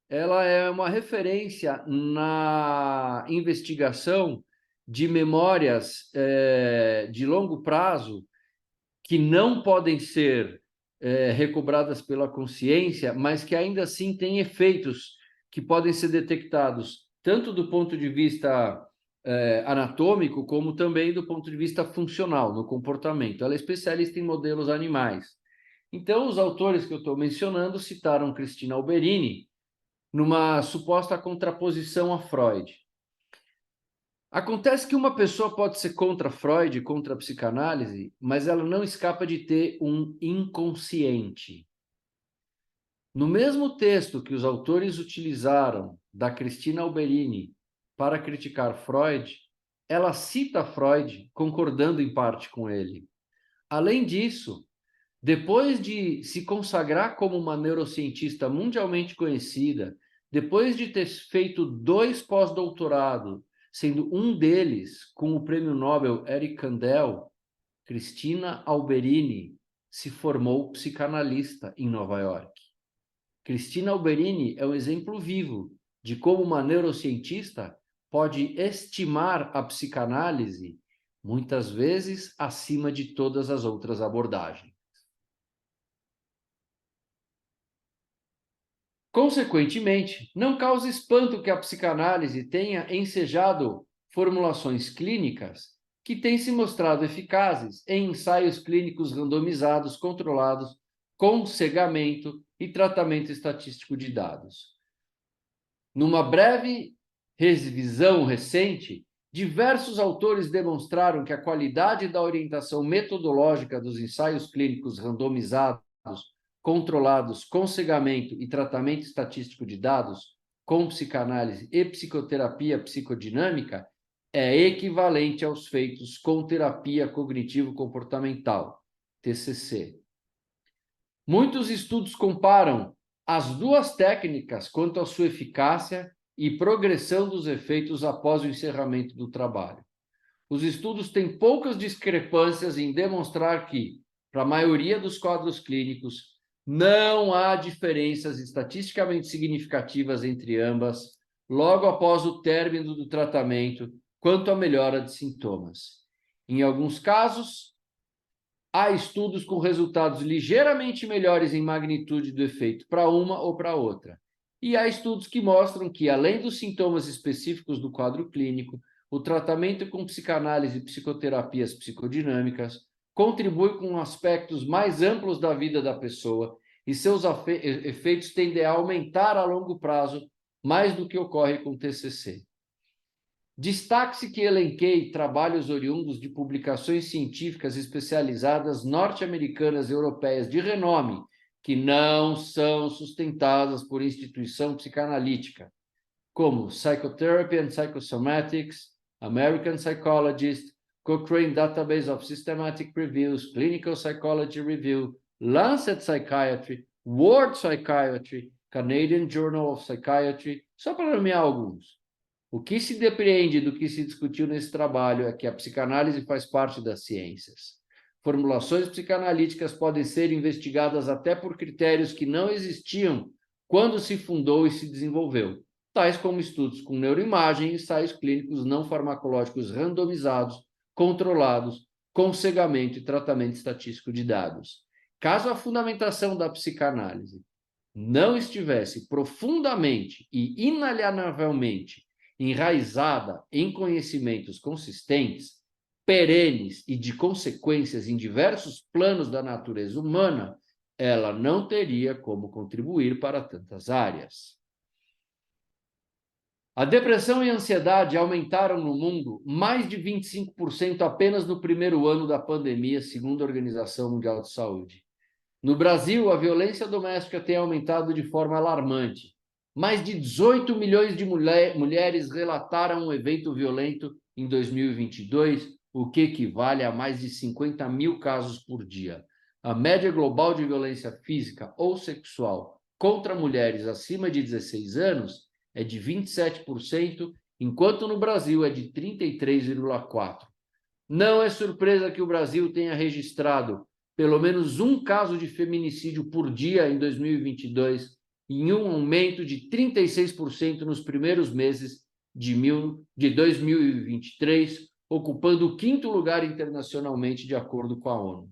Ela é uma referência na investigação de memórias de longo prazo que não podem ser recobradas pela consciência, mas que ainda assim têm efeitos que podem ser detectados tanto do ponto de vista anatômico, como também do ponto de vista funcional, no comportamento. Ela é especialista em modelos animais. Então, os autores que eu estou mencionando citaram Cristina Alberini numa suposta contraposição a Freud. Acontece que uma pessoa pode ser contra Freud, contra a psicanálise, mas ela não escapa de ter um inconsciente. No mesmo texto que os autores utilizaram da Cristina Alberini para criticar Freud, ela cita Freud, concordando em parte com ele. Além disso, depois de se consagrar como uma neurocientista mundialmente conhecida, depois de ter feito 2 pós-doutorados, sendo um deles com o prêmio Nobel Eric Kandel, Cristina Alberini se formou psicanalista em Nova York. Cristina Alberini é um exemplo vivo de como uma neurocientista pode estimar a psicanálise, muitas vezes acima de todas as outras abordagens. Consequentemente, não causa espanto que a psicanálise tenha ensejado formulações clínicas que têm se mostrado eficazes em ensaios clínicos randomizados, controlados, com cegamento e tratamento estatístico de dados. Numa breve revisão recente, diversos autores demonstraram que a qualidade da orientação metodológica dos ensaios clínicos randomizados, controlados, com cegamento e tratamento estatístico de dados, com psicanálise e psicoterapia psicodinâmica, é equivalente aos feitos com terapia cognitivo-comportamental, TCC. Muitos estudos comparam as duas técnicas quanto à sua eficácia e progressão dos efeitos após o encerramento do trabalho. Os estudos têm poucas discrepâncias em demonstrar que, para a maioria dos quadros clínicos, não há diferenças estatisticamente significativas entre ambas logo após o término do tratamento quanto à melhora de sintomas. Em alguns casos, há estudos com resultados ligeiramente melhores em magnitude do efeito para uma ou para outra. E há estudos que mostram que, além dos sintomas específicos do quadro clínico, o tratamento com psicanálise e psicoterapias psicodinâmicas contribui com aspectos mais amplos da vida da pessoa e seus efeitos tendem a aumentar a longo prazo, mais do que ocorre com o TCC. Destaque-se que elenquei trabalhos oriundos de publicações científicas especializadas norte-americanas e europeias de renome, que não são sustentadas por instituição psicanalítica, como Psychotherapy and Psychosomatics, American Psychologist, Cochrane Database of Systematic Reviews, Clinical Psychology Review, Lancet Psychiatry, World Psychiatry, Canadian Journal of Psychiatry, só para nomear alguns. O que se depreende do que se discutiu nesse trabalho é que a psicanálise faz parte das ciências. Formulações psicanalíticas podem ser investigadas até por critérios que não existiam quando se fundou e se desenvolveu, tais como estudos com neuroimagem e ensaios clínicos não farmacológicos randomizados, controlados, com cegamento e tratamento estatístico de dados. Caso a fundamentação da psicanálise não estivesse profundamente e inalienavelmente enraizada em conhecimentos consistentes, perenes e de consequências em diversos planos da natureza humana, ela não teria como contribuir para tantas áreas. A depressão e a ansiedade aumentaram no mundo mais de 25% apenas no primeiro ano da pandemia, segundo a Organização Mundial de Saúde. No Brasil, a violência doméstica tem aumentado de forma alarmante. Mais de 18 milhões de mulheres relataram um evento violento em 2022, o que equivale a mais de 50 mil casos por dia. A média global de violência física ou sexual contra mulheres acima de 16 anos é de 27%, enquanto no Brasil é de 33,4%. Não é surpresa que o Brasil tenha registrado pelo menos um caso de feminicídio por dia em 2022, em um aumento de 36% nos primeiros meses de 2023, ocupando o quinto lugar internacionalmente, de acordo com a ONU.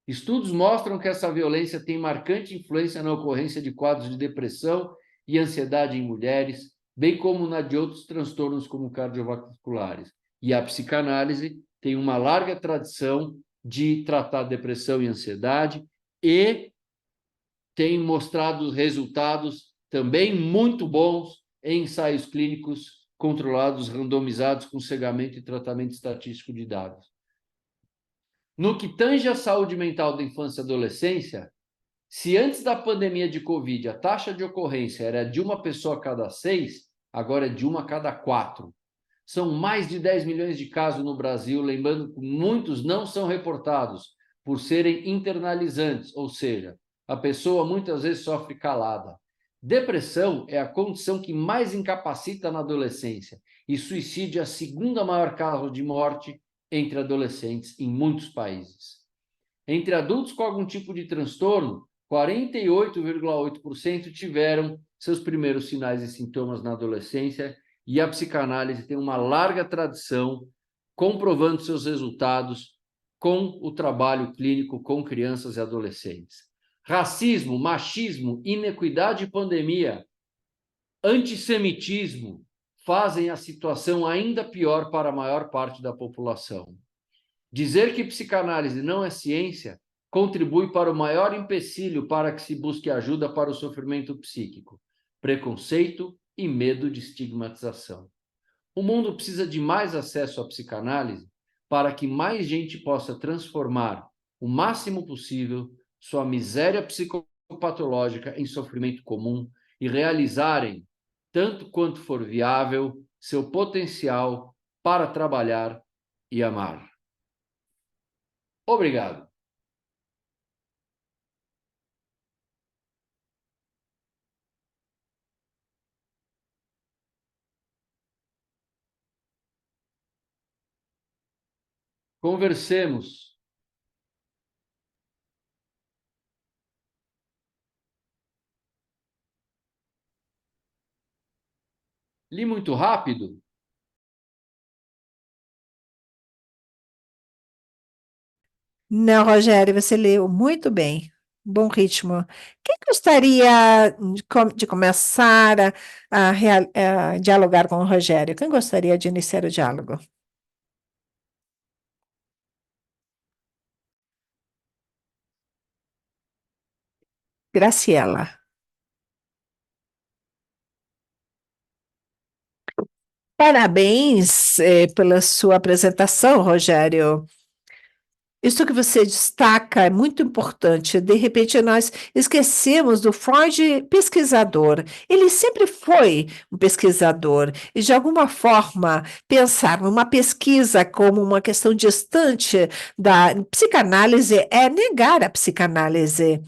Estudos mostram que essa violência tem marcante influência na ocorrência de quadros de depressão e ansiedade em mulheres, bem como na de outros transtornos como cardiovasculares. E a psicanálise tem uma larga tradição de tratar depressão e ansiedade e tem mostrado resultados também muito bons em ensaios clínicos controlados, randomizados, com cegamento e tratamento estatístico de dados. No que tange à saúde mental da infância e adolescência, se antes da pandemia de Covid a taxa de ocorrência era de uma pessoa a cada 6, agora é de uma a cada 4. São mais de 10 milhões de casos no Brasil, lembrando que muitos não são reportados por serem internalizantes, ou seja, a pessoa muitas vezes sofre calada. Depressão é a condição que mais incapacita na adolescência e suicídio é a segunda maior causa de morte entre adolescentes em muitos países. Entre adultos com algum tipo de transtorno, 48,8% tiveram seus primeiros sinais e sintomas na adolescência, e a psicanálise tem uma larga tradição comprovando seus resultados com o trabalho clínico com crianças e adolescentes. Racismo, machismo, inequidade e pandemia, antissemitismo fazem a situação ainda pior para a maior parte da população. Dizer que psicanálise não é ciência contribui para o maior empecilho para que se busque ajuda para o sofrimento psíquico: preconceito e medo de estigmatização. O mundo precisa de mais acesso à psicanálise para que mais gente possa transformar o máximo possível sua miséria psicopatológica em sofrimento comum e realizarem, tanto quanto for viável, seu potencial para trabalhar e amar. Obrigado. Conversemos. Li muito rápido? Não, Rogério, você leu muito bem. Bom ritmo. Quem gostaria de começar a dialogar com o Rogério? Quem gostaria de iniciar o diálogo? Graciela. Parabéns, pela sua apresentação, Rogério. Isso que você destaca é muito importante. De repente, nós esquecemos do Freud pesquisador. Ele sempre foi um pesquisador. E, de alguma forma, pensar numa pesquisa como uma questão distante da psicanálise é negar a psicanálise,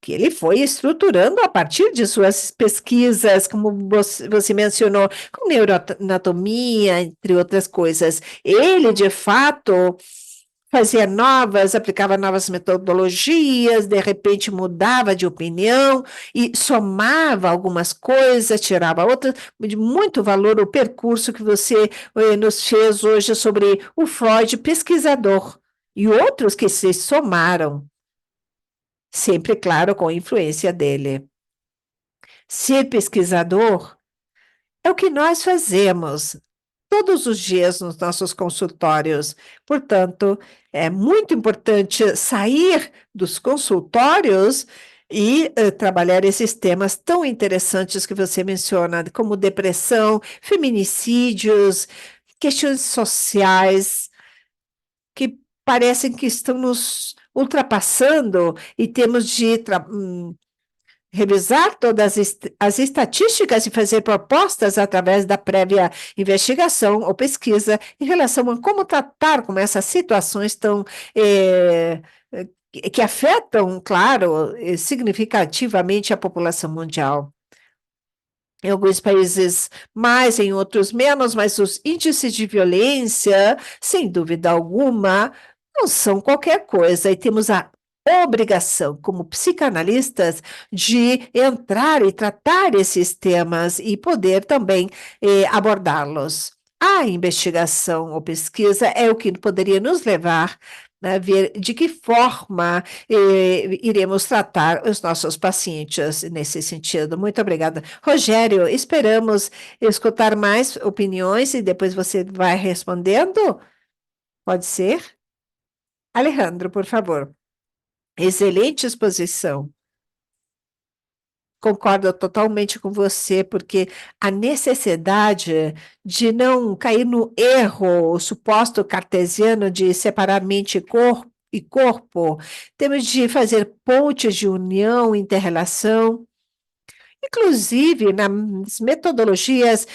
que ele foi estruturando a partir de suas pesquisas, como você mencionou, com neuroanatomia, entre outras coisas. Ele, de fato, aplicava novas metodologias, de repente mudava de opinião e somava algumas coisas, tirava outras, de muito valor o percurso que você nos fez hoje sobre o Freud pesquisador e outros que se somaram, sempre, claro, com a influência dele. Ser pesquisador é o que nós fazemos todos os dias nos nossos consultórios. Portanto, é muito importante sair dos consultórios e trabalhar esses temas tão interessantes que você menciona, como depressão, feminicídios, questões sociais que parecem que estão nos ultrapassando e temos de revisar todas as estatísticas e fazer propostas através da prévia investigação ou pesquisa em relação a como tratar com essas situações tão que afetam, claro, significativamente a população mundial. Em alguns países mais, em outros menos, mas os índices de violência, sem dúvida alguma, não são qualquer coisa, e temos a obrigação, como psicanalistas, de entrar e tratar esses temas e poder também abordá-los. A investigação ou pesquisa é o que poderia nos levar a ver de que forma iremos tratar os nossos pacientes nesse sentido. Muito obrigada. Rogério, esperamos escutar mais opiniões e depois você vai respondendo? Pode ser? Alejandro, por favor. Excelente exposição. Concordo totalmente com você, porque a necessidade de não cair no erro, o suposto cartesiano de separar mente e corpo, temos de fazer pontes de união, interrelação, inclusive nas metodologias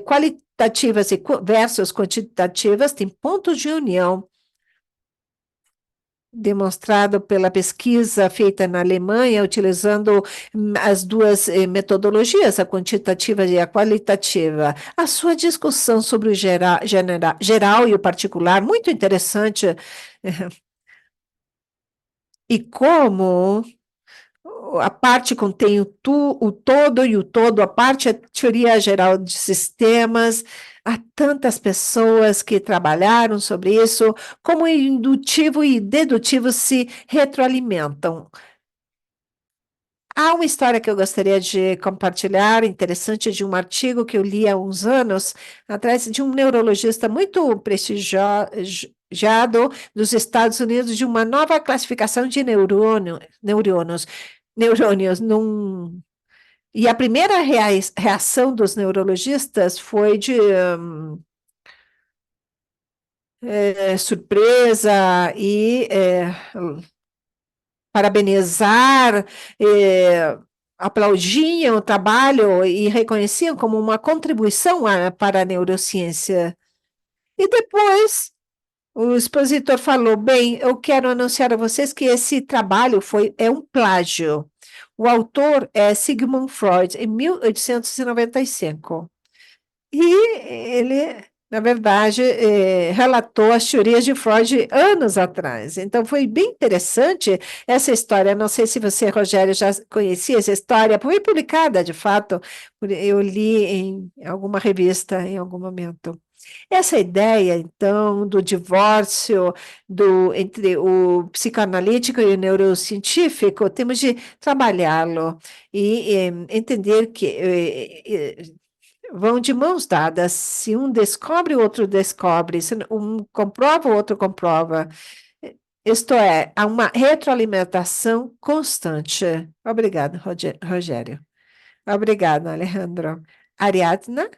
qualitativas e versus quantitativas, tem pontos de união demonstrado pela pesquisa feita na Alemanha, utilizando as duas metodologias, a quantitativa e a qualitativa. A sua discussão sobre o geral e o particular, muito interessante, e como a parte contém o todo e o todo, a parte é a teoria geral de sistemas. Há tantas pessoas que trabalharam sobre isso, como o indutivo e dedutivo se retroalimentam. Há uma história que eu gostaria de compartilhar, interessante, de um artigo que eu li há uns anos atrás, de um neurologista muito prestigiado dos Estados Unidos, de uma nova classificação de neurônios. E a primeira reação dos neurologistas foi de surpresa e parabenizar, aplaudiam o trabalho e reconheciam como uma contribuição para a neurociência. E depois o expositor falou: bem, eu quero anunciar a vocês que esse trabalho é um plágio. O autor é Sigmund Freud, em 1895. E ele, na verdade, relatou as teorias de Freud anos atrás. Então, foi bem interessante essa história. Não sei se você, Rogério, já conhecia essa história. Foi publicada, de fato, eu li em alguma revista em algum momento. Essa ideia, então, do divórcio entre o psicoanalítico e o neurocientífico, temos de trabalhá-lo e entender que vão de mãos dadas. Se um descobre, o outro descobre. Se um comprova, o outro comprova. Isto é, há uma retroalimentação constante. Obrigado, Rogério. Obrigado, Alejandro. Ariadna?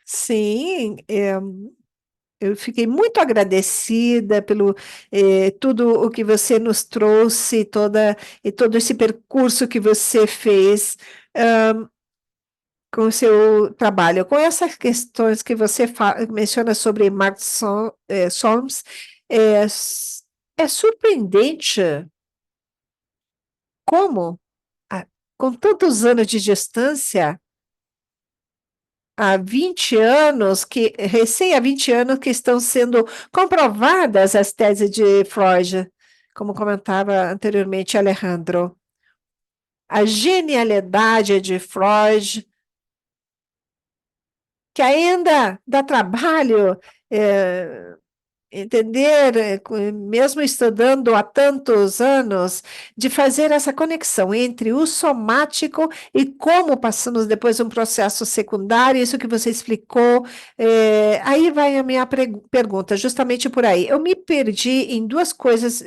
Sim, eu fiquei muito agradecida pelo tudo o que você nos trouxe, e todo esse percurso que você fez com o seu trabalho, com essas questões que você menciona sobre Mark Solms, é surpreendente como, ah, com tantos anos de distância, há 20 anos, há 20 anos que estão sendo comprovadas as teses de Freud, como comentava anteriormente Alejandro. A genialidade de Freud, que ainda dá trabalho entender, mesmo estudando há tantos anos, de fazer essa conexão entre o somático e como passamos depois um processo secundário, isso que você explicou. Aí vai a minha pergunta, justamente por aí. Eu me perdi em duas coisas.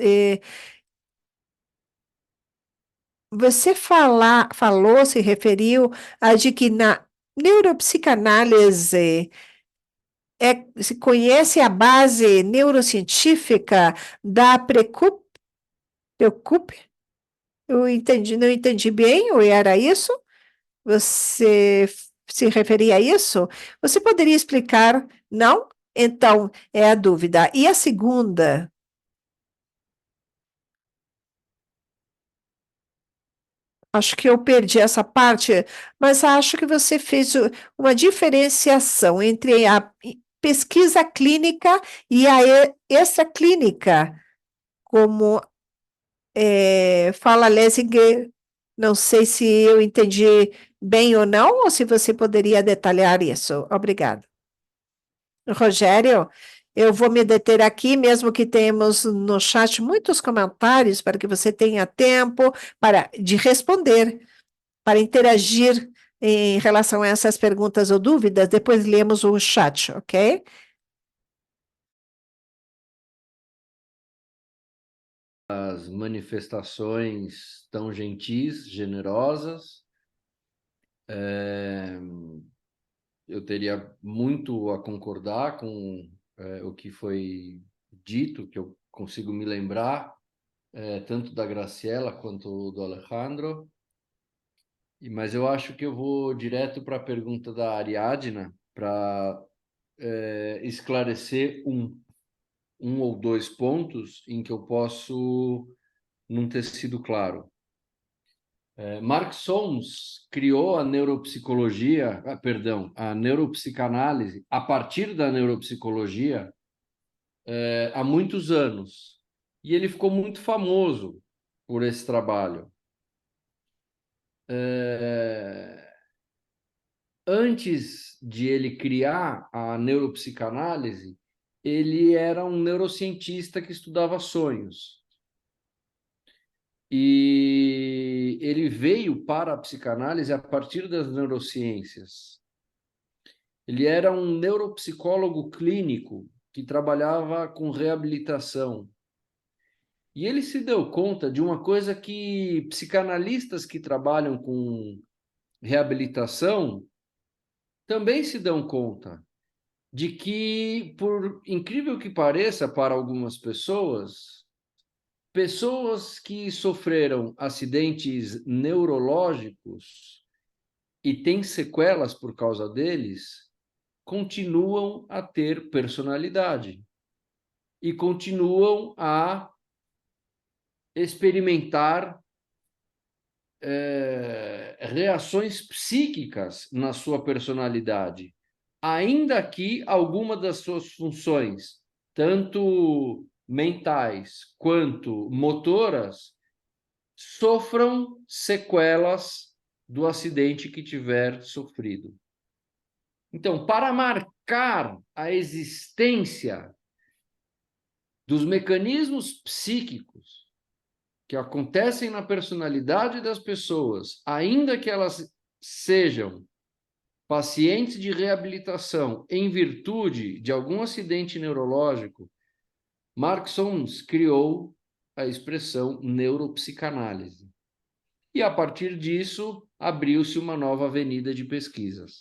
Você falou, se referiu a de que na neuropsicanálise se conhece a base neurocientífica da Preocupe? Não entendi bem, ou era isso? Você se referia a isso? Você poderia explicar? Não? Então, é a dúvida. E a segunda? Acho que eu perdi essa parte, mas acho que você fez uma diferenciação entre a pesquisa clínica e a extraclínica, como fala Lessinger. Não sei se eu entendi bem ou não, ou se você poderia detalhar isso. Obrigada. Rogério, eu vou me deter aqui, mesmo que tenhamos no chat muitos comentários, para que você tenha tempo de responder, para interagir em relação a essas perguntas ou dúvidas. Depois lemos o chat, ok? As manifestações tão gentis, generosas. Eu teria muito a concordar com o que foi dito, que eu consigo me lembrar, tanto da Graciela quanto do Alejandro. Mas eu acho que eu vou direto para a pergunta da Ariadna, para esclarecer um ou dois pontos em que eu posso não ter sido claro. Mark Solms criou a neuropsicologia, perdão, a neuropsicanálise a partir da neuropsicologia há muitos anos. E ele ficou muito famoso por esse trabalho. Antes de ele criar a neuropsicanálise, ele era um neurocientista que estudava sonhos. E ele veio para a psicanálise a partir das neurociências. Ele era um neuropsicólogo clínico que trabalhava com reabilitação. E ele se deu conta de uma coisa que psicanalistas que trabalham com reabilitação também se dão conta, de que, por incrível que pareça para algumas pessoas, pessoas que sofreram acidentes neurológicos e têm sequelas por causa deles, continuam a ter personalidade e continuam a experimentar reações psíquicas na sua personalidade, ainda que alguma das suas funções, tanto mentais quanto motoras, sofram sequelas do acidente que tiver sofrido. Então, para marcar a existência dos mecanismos psíquicos que acontecem na personalidade das pessoas, ainda que elas sejam pacientes de reabilitação em virtude de algum acidente neurológico, Mark Solms criou a expressão neuropsicanálise. E, a partir disso, abriu-se uma nova avenida de pesquisas.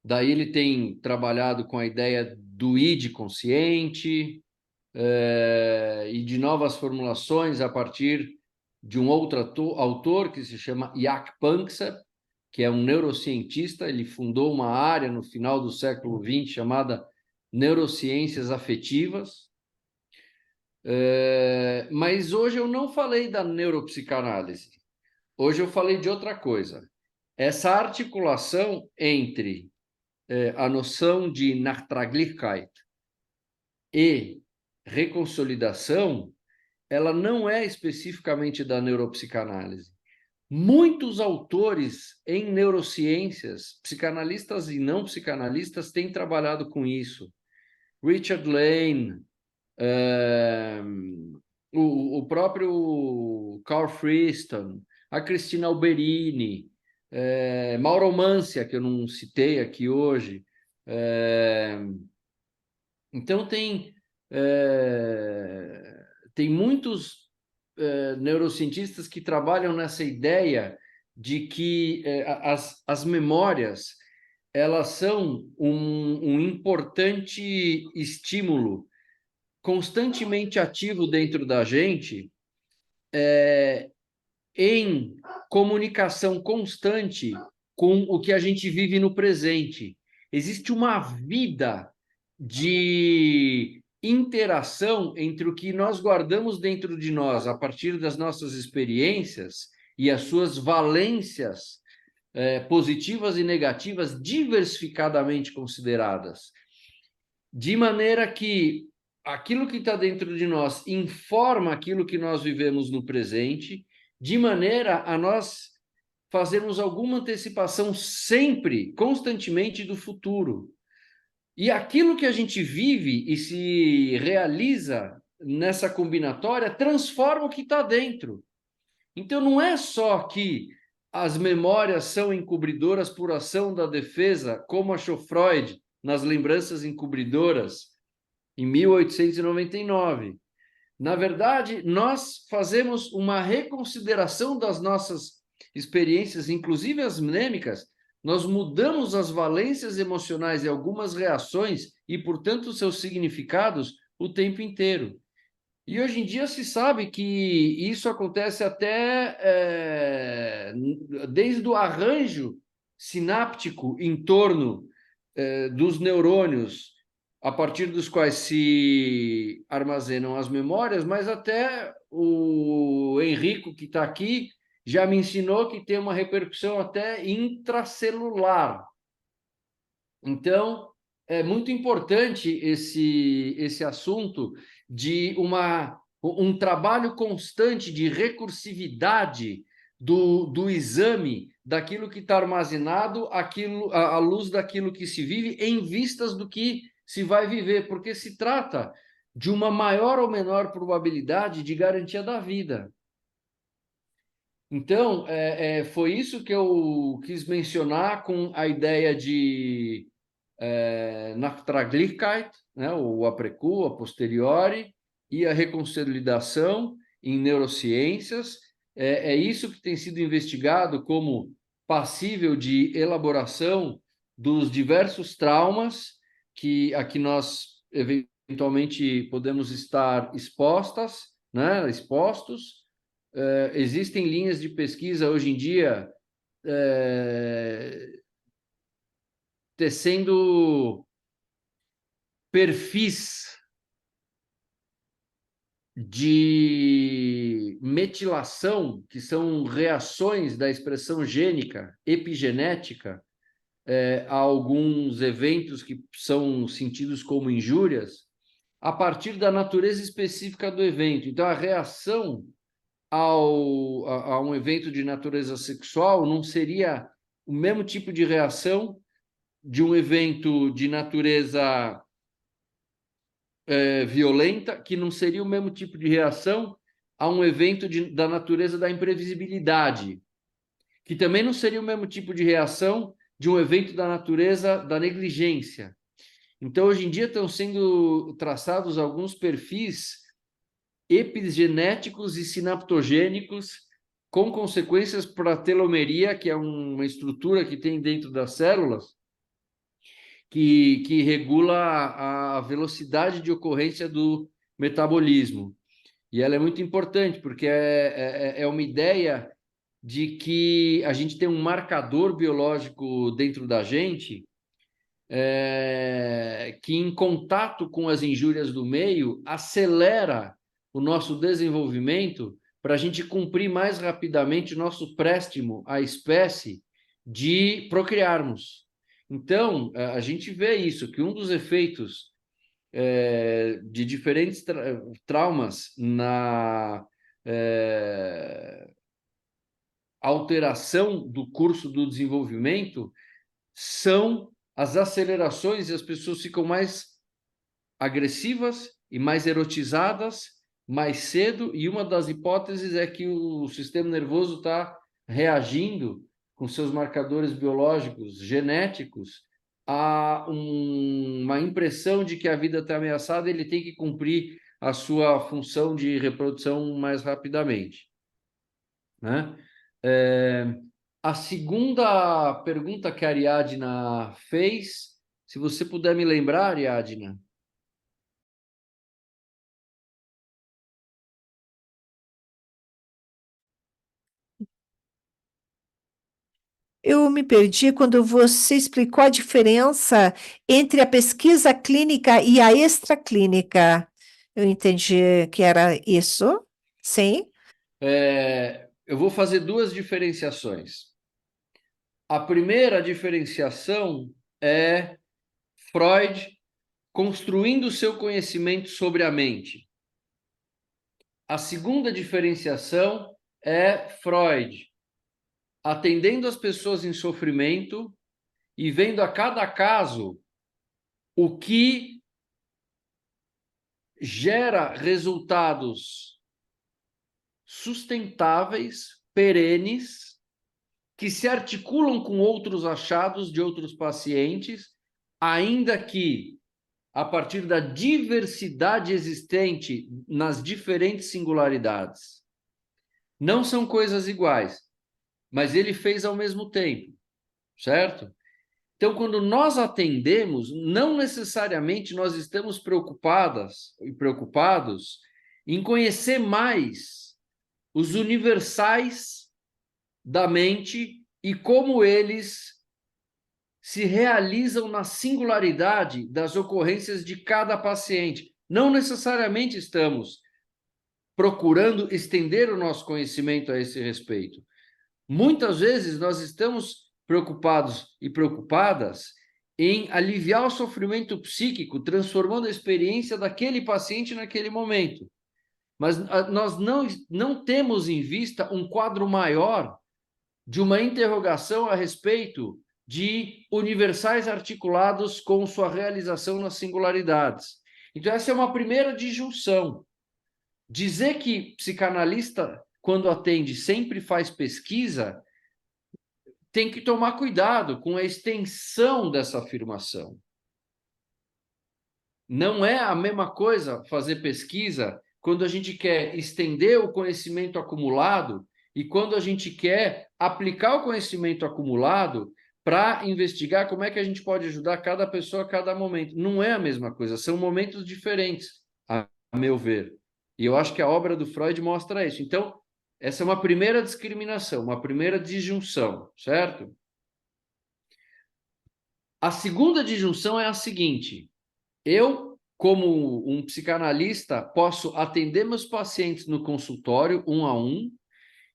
Daí ele tem trabalhado com a ideia do id consciente, e de novas formulações a partir de um outro autor que se chama Jaak Panksepp, que é um neurocientista. Ele fundou uma área no final do século XX chamada neurociências afetivas. Mas hoje eu não falei da neuropsicanálise. Hoje eu falei de outra coisa. Essa articulação entre a noção de Nachtraglichkeit e reconsolidação, ela não é especificamente da neuropsicanálise. Muitos autores em neurociências, psicanalistas e não psicanalistas, têm trabalhado com isso. Richard Lane, o próprio Carl Friston, a Cristina Alberini, Mauro Mancia, que eu não citei aqui hoje. Então, tem muitos neurocientistas que trabalham nessa ideia de que as memórias elas são um importante estímulo constantemente ativo dentro da gente, em comunicação constante com o que a gente vive no presente. Existe uma vida de interação entre o que nós guardamos dentro de nós a partir das nossas experiências e as suas valências positivas e negativas diversificadamente consideradas, de maneira que aquilo que está dentro de nós informa aquilo que nós vivemos no presente, de maneira a nós fazermos alguma antecipação sempre, constantemente do futuro. E aquilo que a gente vive e se realiza nessa combinatória transforma o que está dentro. Então, não é só que as memórias são encobridoras por ação da defesa, como achou Freud nas Lembranças Encobridoras, em 1899. Na verdade, nós fazemos uma reconsideração das nossas experiências, inclusive as mnêmicas, nós mudamos as valências emocionais e algumas reações e, portanto, seus significados o tempo inteiro. E hoje em dia se sabe que isso acontece até desde o arranjo sináptico em torno dos neurônios, a partir dos quais se armazenam as memórias, mas até o Henrico, que está aqui, já me ensinou que tem uma repercussão até intracelular. Então, é muito importante esse assunto de um trabalho constante de recursividade do exame daquilo que está armazenado, à luz daquilo que se vive, em vistas do que se vai viver, porque se trata de uma maior ou menor probabilidade de garantia da vida. Então, foi isso que eu quis mencionar com a ideia de Nachtraglichkeit, né, o aprecu, a posteriori, e a reconsolidação em neurociências. É isso que tem sido investigado como passível de elaboração dos diversos traumas a que nós eventualmente podemos estar expostos. Existem linhas de pesquisa hoje em dia tecendo perfis de metilação, que são reações da expressão gênica, epigenética, a alguns eventos que são sentidos como injúrias, a partir da natureza específica do evento. Então, a reação a um evento de natureza sexual não seria o mesmo tipo de reação de um evento de natureza violenta, que não seria o mesmo tipo de reação a um evento da natureza da imprevisibilidade, que também não seria o mesmo tipo de reação de um evento da natureza da negligência. Então, hoje em dia, estão sendo traçados alguns perfis epigenéticos e sinaptogênicos com consequências para a telomeria, que é uma estrutura que tem dentro das células, que regula a velocidade de ocorrência do metabolismo. E ela é muito importante, porque é uma ideia de que a gente tem um marcador biológico dentro da gente que, em contato com as injúrias do meio, acelera o nosso desenvolvimento para a gente cumprir mais rapidamente o nosso préstimo à espécie de procriarmos. Então, a gente vê isso, que um dos efeitos de diferentes traumas na alteração do curso do desenvolvimento são as acelerações, e as pessoas ficam mais agressivas e mais erotizadas mais cedo, e uma das hipóteses é que o sistema nervoso está reagindo com seus marcadores biológicos, genéticos, a uma impressão de que a vida está ameaçada, ele tem que cumprir a sua função de reprodução mais rapidamente, né? A segunda pergunta que a Ariadna fez, se você puder me lembrar, Ariadna. Eu me perdi quando você explicou a diferença entre a pesquisa clínica e a extraclínica. Eu entendi que era isso. Sim. Eu vou fazer duas diferenciações. A primeira diferenciação é Freud construindo o seu conhecimento sobre a mente. A segunda diferenciação é Freud atendendo as pessoas em sofrimento e vendo a cada caso o que gera resultados sustentáveis, perenes, que se articulam com outros achados de outros pacientes, ainda que a partir da diversidade existente nas diferentes singularidades. Não são coisas iguais, mas ele fez ao mesmo tempo, certo? Então, quando nós atendemos, não necessariamente nós estamos preocupadas e preocupados em conhecer mais os universais da mente e como eles se realizam na singularidade das ocorrências de cada paciente. Não necessariamente estamos procurando estender o nosso conhecimento a esse respeito. Muitas vezes nós estamos preocupados e preocupadas em aliviar o sofrimento psíquico, transformando a experiência daquele paciente naquele momento. Mas nós não temos em vista um quadro maior de uma interrogação a respeito de universais articulados com sua realização nas singularidades. Então, essa é uma primeira disjunção. Dizer que psicanalista, quando atende, sempre faz pesquisa, tem que tomar cuidado com a extensão dessa afirmação. Não é a mesma coisa fazer pesquisa quando a gente quer estender o conhecimento acumulado e quando a gente quer aplicar o conhecimento acumulado para investigar como é que a gente pode ajudar cada pessoa a cada momento. Não é a mesma coisa, são momentos diferentes, a meu ver. E eu acho que a obra do Freud mostra isso. Então, essa é uma primeira discriminação, uma primeira disjunção, certo? A segunda disjunção é a seguinte: eu, como um psicanalista, posso atender meus pacientes no consultório, um a um,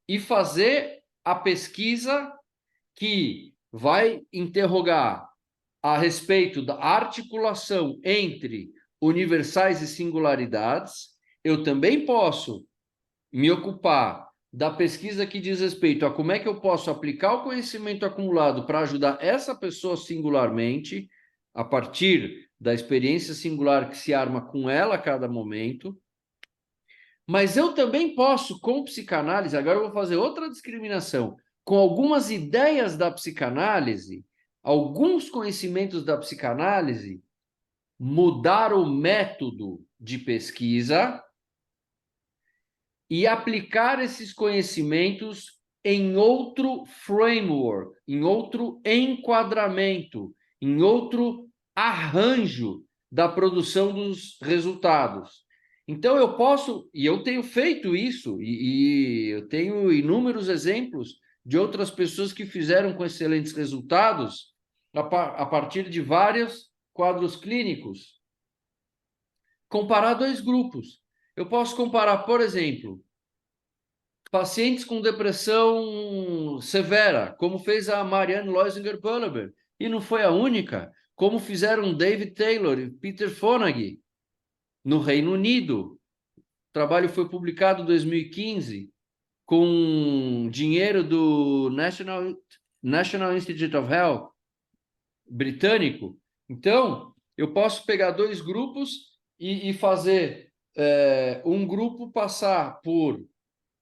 e fazer a pesquisa que vai interrogar a respeito da articulação entre universais e singularidades. Eu também posso me ocupar da pesquisa que diz respeito a como é que eu posso aplicar o conhecimento acumulado para ajudar essa pessoa singularmente, a partir da experiência singular que se arma com ela a cada momento. Mas eu também posso, com psicanálise, agora eu vou fazer outra discriminação, com algumas ideias da psicanálise, alguns conhecimentos da psicanálise, mudar o método de pesquisa e aplicar esses conhecimentos em outro framework, em outro enquadramento, em outro arranjo da produção dos resultados. Então eu posso, e eu tenho feito isso, e eu tenho inúmeros exemplos de outras pessoas que fizeram com excelentes resultados a partir de vários quadros clínicos. Comparar dois grupos. Eu posso comparar, por exemplo, pacientes com depressão severa, como fez a Marianne Loisinger-Pulleber, e não foi a única, como fizeram David Taylor e Peter Fonagy no Reino Unido. O trabalho foi publicado em 2015 com dinheiro do National Institute of Health britânico. Então, eu posso pegar dois grupos e fazer um grupo passar por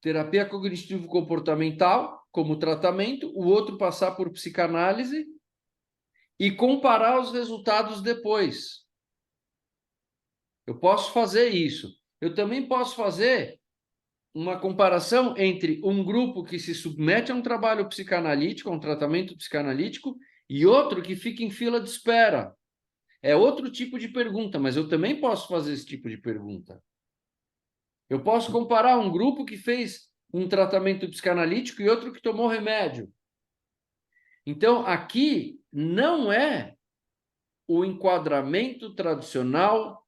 terapia cognitivo-comportamental como tratamento, o outro passar por psicanálise e comparar os resultados depois. Eu posso fazer isso. Eu também posso fazer uma comparação entre um grupo que se submete a um trabalho psicanalítico, a um tratamento psicanalítico, e outro que fica em fila de espera. É outro tipo de pergunta, mas eu também posso fazer esse tipo de pergunta. Eu posso comparar um grupo que fez um tratamento psicanalítico e outro que tomou remédio. Então, aqui não é o enquadramento tradicional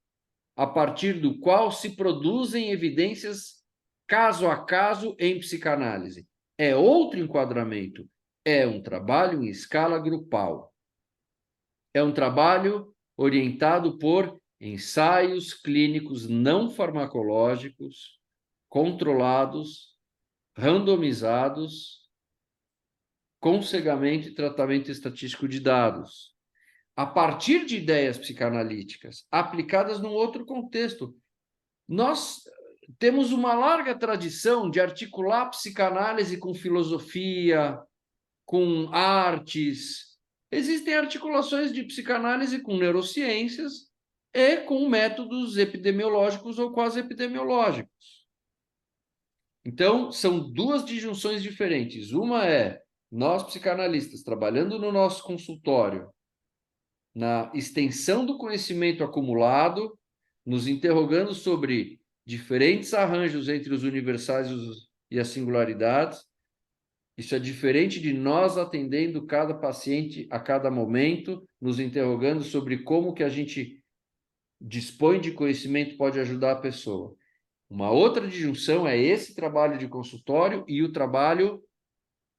a partir do qual se produzem evidências caso a caso em psicanálise. É outro enquadramento. É um trabalho em escala grupal. É um trabalho orientado por ensaios clínicos não farmacológicos, controlados, randomizados, com cegamento e tratamento estatístico de dados, a partir de ideias psicanalíticas aplicadas num outro contexto. Nós temos uma larga tradição de articular psicanálise com filosofia, com artes. Existem articulações de psicanálise com neurociências e com métodos epidemiológicos ou quase epidemiológicos. Então, são duas disjunções diferentes. Uma é nós, psicanalistas, trabalhando no nosso consultório, na extensão do conhecimento acumulado, nos interrogando sobre diferentes arranjos entre os universais e as singularidades. Isso é diferente de nós atendendo cada paciente a cada momento, nos interrogando sobre como que a gente dispõe de conhecimento pode ajudar a pessoa. Uma outra disjunção é esse trabalho de consultório e o trabalho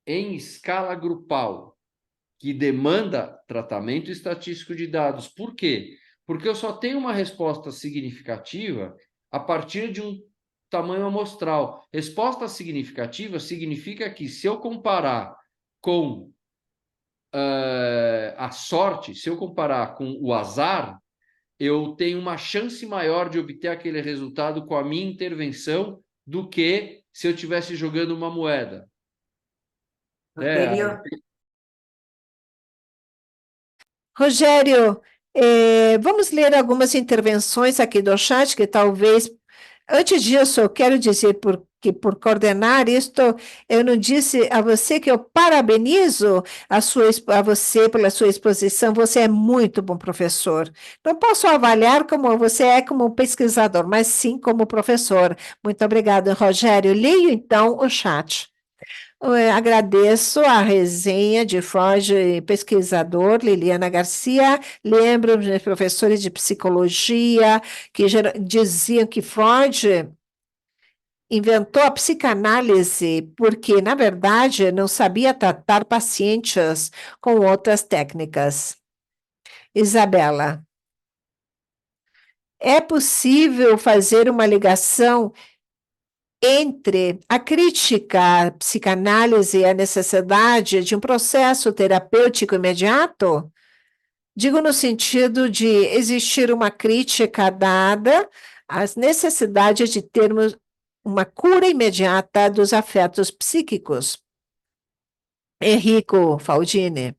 em escala grupal, que demanda tratamento estatístico de dados. Por quê? Porque eu só tenho uma resposta significativa a partir de um tamanho amostral. Resposta significativa significa que, se eu comparar com a sorte, se eu comparar com o azar, eu tenho uma chance maior de obter aquele resultado com a minha intervenção do que se eu estivesse jogando uma moeda. Rogério, Rogério, vamos ler algumas intervenções aqui do chat, que talvez. Antes disso, eu quero dizer que, por coordenar isto, eu não disse a você que eu parabenizo a você pela sua exposição. Você é muito bom professor. Não posso avaliar como você é como pesquisador, mas sim como professor. Muito obrigada, Rogério. Leio então o chat. Agradeço a resenha de Freud, pesquisador Liliana Garcia. Lembro de professores de psicologia que diziam que Freud inventou a psicanálise porque, na verdade, não sabia tratar pacientes com outras técnicas. Isabela, é possível fazer uma ligação entre a crítica à psicanálise e a necessidade de um processo terapêutico imediato? Digo no sentido de existir uma crítica dada às necessidades de termos uma cura imediata dos afetos psíquicos. Enrico Faldini.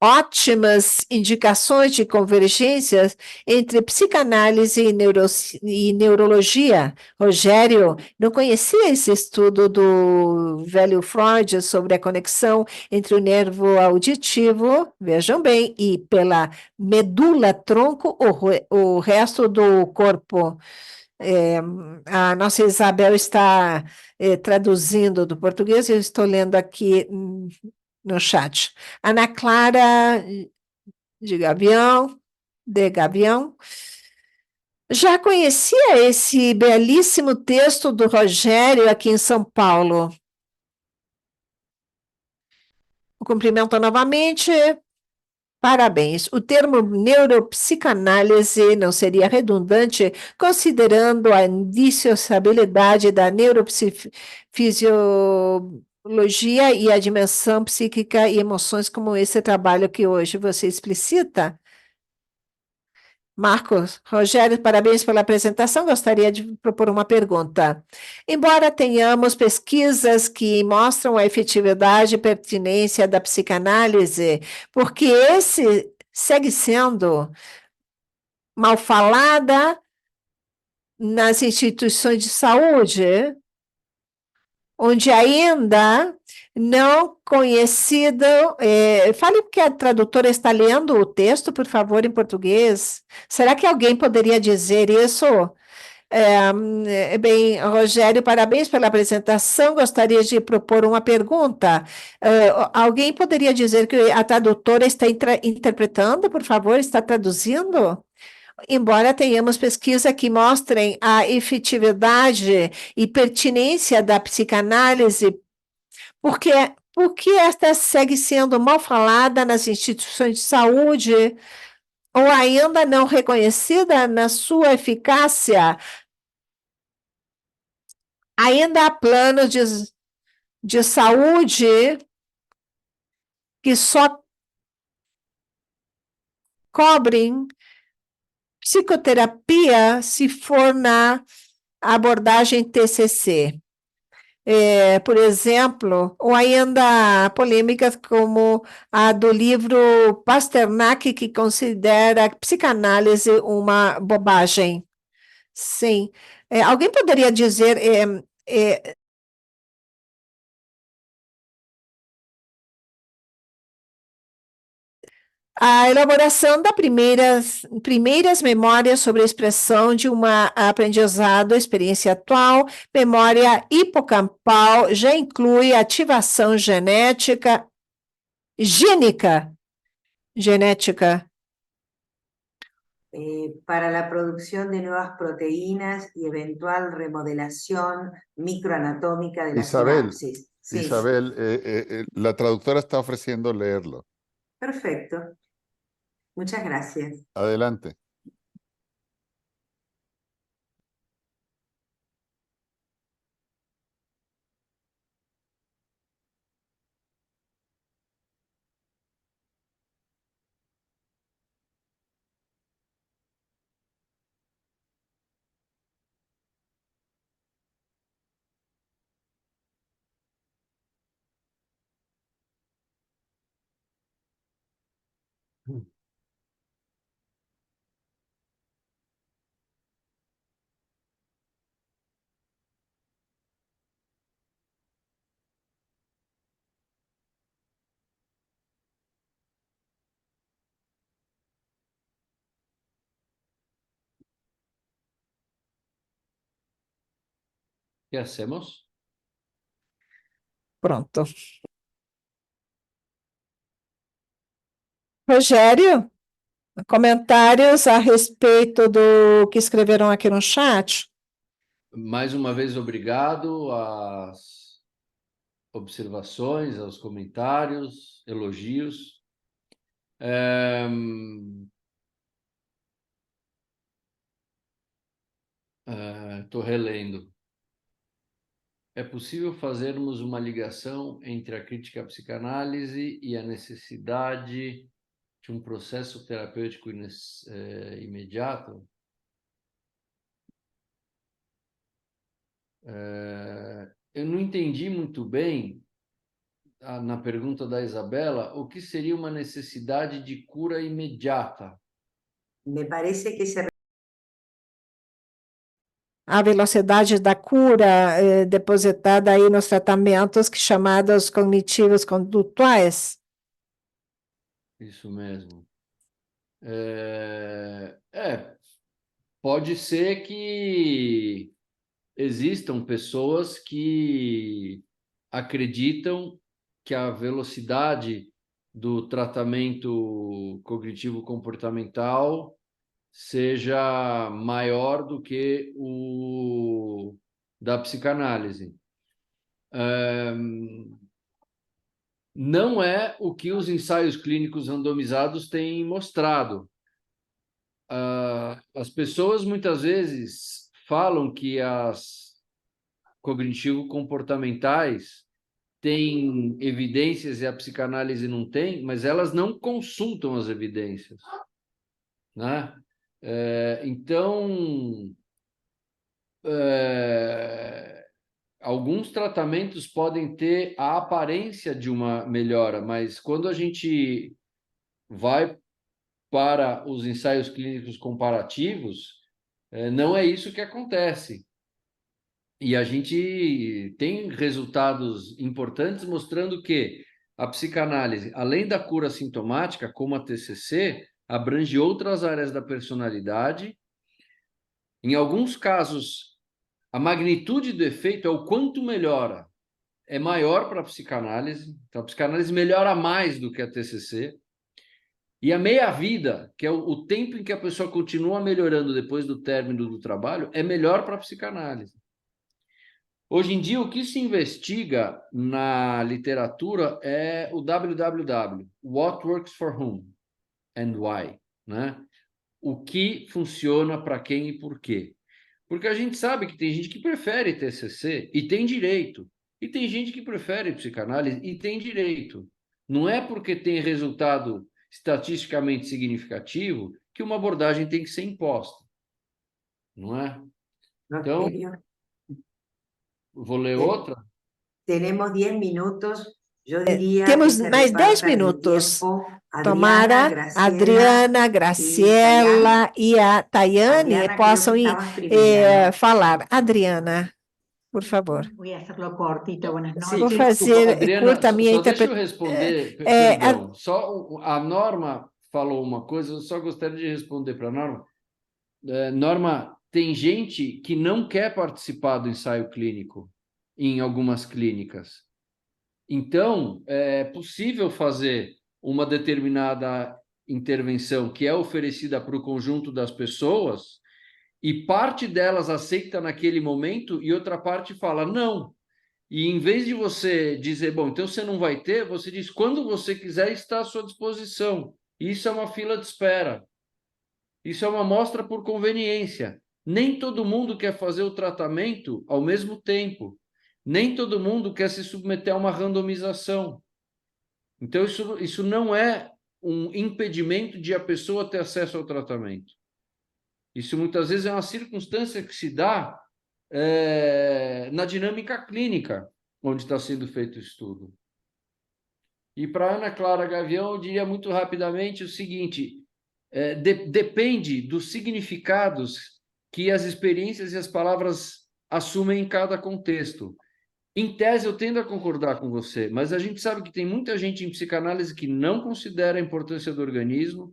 Ótimas indicações de convergências entre psicanálise e neurologia. Rogério, não conhecia esse estudo do velho Freud sobre a conexão entre o nervo auditivo, vejam bem, e pela medula-tronco, o resto do corpo. A nossa Isabel está traduzindo do português, eu estou lendo aqui no chat. Ana Clara de Gavião, já conhecia esse belíssimo texto do Rogério aqui em São Paulo. O cumprimento novamente. Parabéns. O termo neuropsicanálise não seria redundante, considerando a indissociabilidade da neuropsifisiologia e a dimensão psíquica e emoções, como esse trabalho que hoje você explicita? Marcos, Rogério, parabéns pela apresentação. Gostaria de propor uma pergunta. Embora tenhamos pesquisas que mostram a efetividade e pertinência da psicanálise, porque esse segue sendo mal falada nas instituições de saúde, onde ainda não conhecido. Fale porque a tradutora está lendo o texto, por favor, em português. Será que alguém poderia dizer isso? Bem, Rogério, parabéns pela apresentação. Gostaria de propor uma pergunta. Alguém poderia dizer que a tradutora está interpretando, por favor, está traduzindo? Embora tenhamos pesquisa que mostrem a efetividade e pertinência da psicanálise, porque, porque esta segue sendo mal falada nas instituições de saúde ou ainda não reconhecida na sua eficácia. Ainda há planos de saúde que só cobrem psicoterapia se for na abordagem TCC. Por exemplo, ou ainda polêmicas como a do livro Pasternak, que considera a psicanálise uma bobagem. Sim. Alguém poderia dizer a elaboração das primeiras memórias sobre a expressão de um aprendizado, experiência atual, memória hipocampal, já inclui ativação genética. Para la producción de nuevas proteínas y eventual remodelación microanatómica de la Isabel, sinapsis. Sí. Isabel, la traductora está ofreciendo leerlo. Perfecto. Muchas gracias. Adelante. ¿Qué hacemos? Pronto. Rogério, comentários a respeito do que escreveram aqui no chat? Mais uma vez, obrigado às observações, aos comentários, elogios. Estou relendo. É possível fazermos uma ligação entre a crítica à psicanálise e a necessidade de um processo terapêutico imediato? Eu não entendi muito bem, na pergunta da Isabela, o que seria uma necessidade de cura imediata. Me parece que se A velocidade da cura depositada aí nos tratamentos que chamados cognitivos condutuais. Isso mesmo. Pode ser que existam pessoas que acreditam que a velocidade do tratamento cognitivo-comportamental seja maior do que o da psicanálise. Não é o que os ensaios clínicos randomizados têm mostrado. As pessoas muitas vezes falam que as cognitivo-comportamentais têm evidências e a psicanálise não tem, mas elas não consultam as evidências, né? Então, alguns tratamentos podem ter a aparência de uma melhora, mas quando a gente vai para os ensaios clínicos comparativos, não é isso que acontece. E a gente tem resultados importantes mostrando que a psicanálise, além da cura sintomática, como a TCC, abrange outras áreas da personalidade. Em alguns casos, a magnitude do efeito é o quanto melhora, é maior para a psicanálise. Então, a psicanálise melhora mais do que a TCC. E a meia-vida, que é o tempo em que a pessoa continua melhorando depois do término do trabalho, é melhor para a psicanálise. Hoje em dia, o que se investiga na literatura é o WWW, What Works for Whom and Why, né? O que funciona para quem e por quê. Porque a gente sabe que tem gente que prefere TCC e tem direito, e tem gente que prefere psicanálise e tem direito. Não é porque tem resultado estatisticamente significativo que uma abordagem tem que ser imposta, não é? Então, Rogelio, vou ler te- outra. tenemos 10 minutos. Yo diría que Temos se mais 10 repartan el minutos. tiempo Tomara Adriana, y Tayane. Graciela e a Tayane Adriana, creo possam que estabas primera, ¿no? falar. Adriana, por favor. Voy a hacerlo cortito. Buenas Sim, Vou noches. desculpa, fazer Adriana, curta a minha só deixa eu interpretação. responder, perdão. Só a Norma falou uma coisa, eu só gostaria de responder para a Norma. Norma, tem gente que não quer participar do ensaio clínico em algumas clínicas. Então, é possível fazer uma determinada intervenção que é oferecida para o conjunto das pessoas e parte delas aceita naquele momento e outra parte fala não. E em vez de você dizer, bom, então você não vai ter, você diz, quando você quiser, está à sua disposição. Isso é uma fila de espera. Isso é uma amostra por conveniência. Nem todo mundo quer fazer o tratamento ao mesmo tempo. Nem todo mundo quer se submeter a uma randomização. Então, isso não é um impedimento de a pessoa ter acesso ao tratamento. Isso muitas vezes é uma circunstância que se dá na dinâmica clínica, onde está sendo feito o estudo. E para Ana Clara Gavião, eu diria muito rapidamente o seguinte: depende dos significados que as experiências e as palavras assumem em cada contexto. Em tese, eu tendo a concordar com você, mas a gente sabe que tem muita gente em psicanálise que não considera a importância do organismo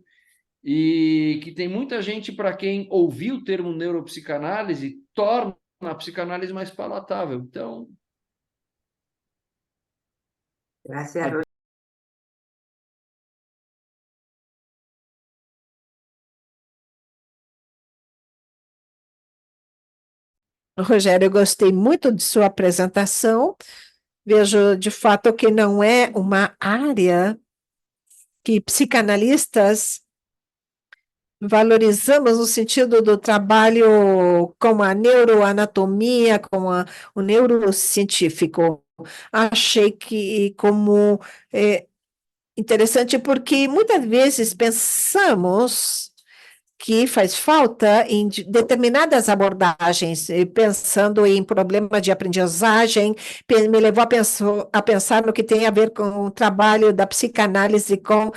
e que tem muita gente para quem ouvir o termo neuropsicanálise torna a psicanálise mais palatável. Então, Gracias, Rogelio. Rogério, eu gostei muito de sua apresentação. Vejo de fato que não é uma área que psicanalistas valorizamos no sentido do trabalho com a neuroanatomia, o neurocientífico. Achei que como interessante porque muitas vezes pensamos que faz falta em determinadas abordagens, pensando em problema de aprendizagem, me levou a pensar no que tem a ver com o trabalho da psicanálise, com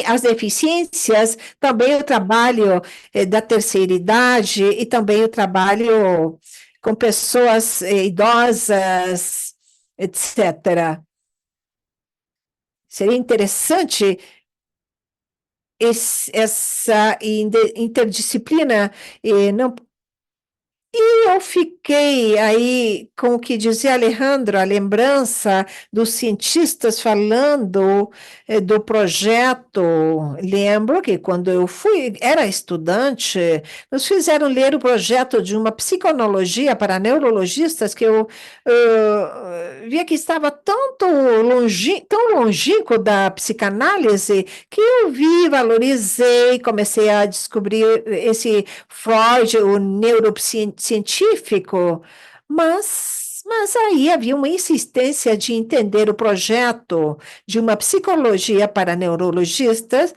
as deficiências, também o trabalho da terceira idade e também o trabalho com pessoas idosas, etc. Seria interessante essa interdisciplina, não. E eu fiquei aí com o que dizia Alejandro, a lembrança dos cientistas falando do projeto. Lembro que quando eu era estudante, nos fizeram ler o projeto de uma psiconologia para neurologistas que eu via que estava tão longínquo da psicanálise que eu vi, valorizei, comecei a descobrir esse Freud, o neurocientífico, mas aí havia uma insistência de entender o projeto de uma psicologia para neurologistas,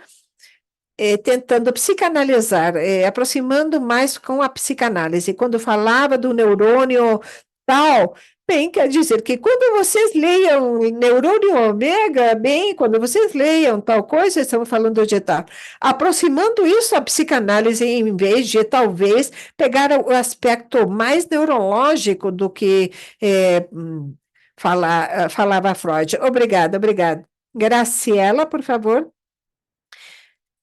tentando psicanalizar, aproximando mais com a psicanálise. Quando falava do neurônio tal, Bem, quer dizer que quando vocês leiam neurônio ômega, bem, quando vocês leiam tal coisa, estamos falando de estar aproximando isso à psicanálise, em vez de talvez pegar o aspecto mais neurológico do que falava Freud. Obrigada, obrigada. Graciela, por favor.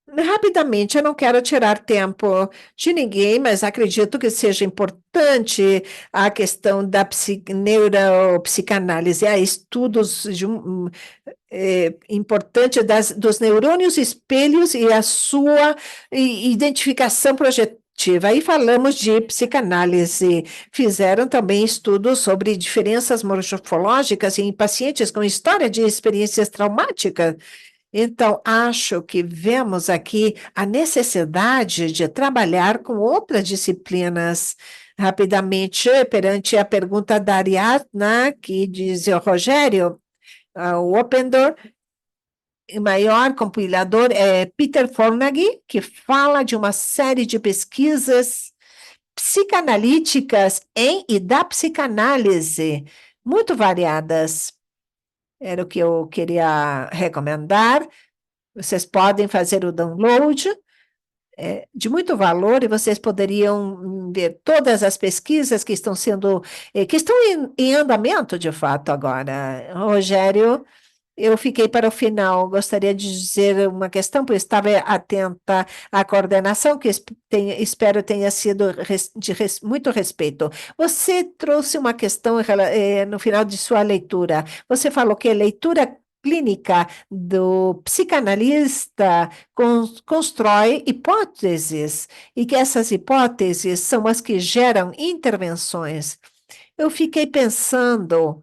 Rapidamente, eu não quero tirar tempo de ninguém, mas acredito que seja importante a questão da neuropsicanálise. Há estudos importantes dos neurônios espelhos e a sua identificação projetiva. Aí falamos de psicanálise. Fizeram também estudos sobre diferenças morfológicas em pacientes com história de experiências traumáticas. Então, acho que vemos aqui a necessidade de trabalhar com outras disciplinas. Rapidamente, perante a pergunta da Ariadna, que diz o Rogério, o Open Door, o maior compilador é Peter Fonagy, que fala de uma série de pesquisas psicanalíticas em e da psicanálise, muito variadas. Era o que eu queria recomendar. Vocês podem fazer o download, de muito valor, e vocês poderiam ver todas as pesquisas que estão sendo, que estão em andamento, de fato, agora. Rogério, eu fiquei para o final. Gostaria de dizer uma questão, pois estava atenta à coordenação, que espero tenha sido de muito respeito. Você trouxe uma questão no final de sua leitura. Você falou que a leitura clínica do psicanalista constrói hipóteses, e que essas hipóteses são as que geram intervenções. Eu fiquei pensando.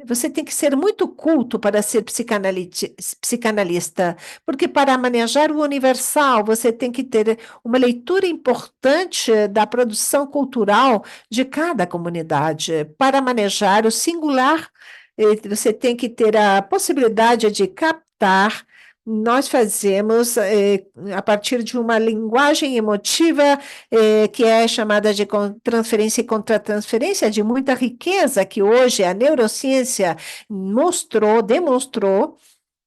Você tem que ser muito culto para ser psicanalista, porque para manejar o universal, você tem que ter uma leitura importante da produção cultural de cada comunidade. Para manejar o singular, você tem que ter a possibilidade de captar. Nós fazemos, a partir de uma linguagem emotiva, que é chamada de transferência e contratransferência, de muita riqueza, que hoje a neurociência demonstrou,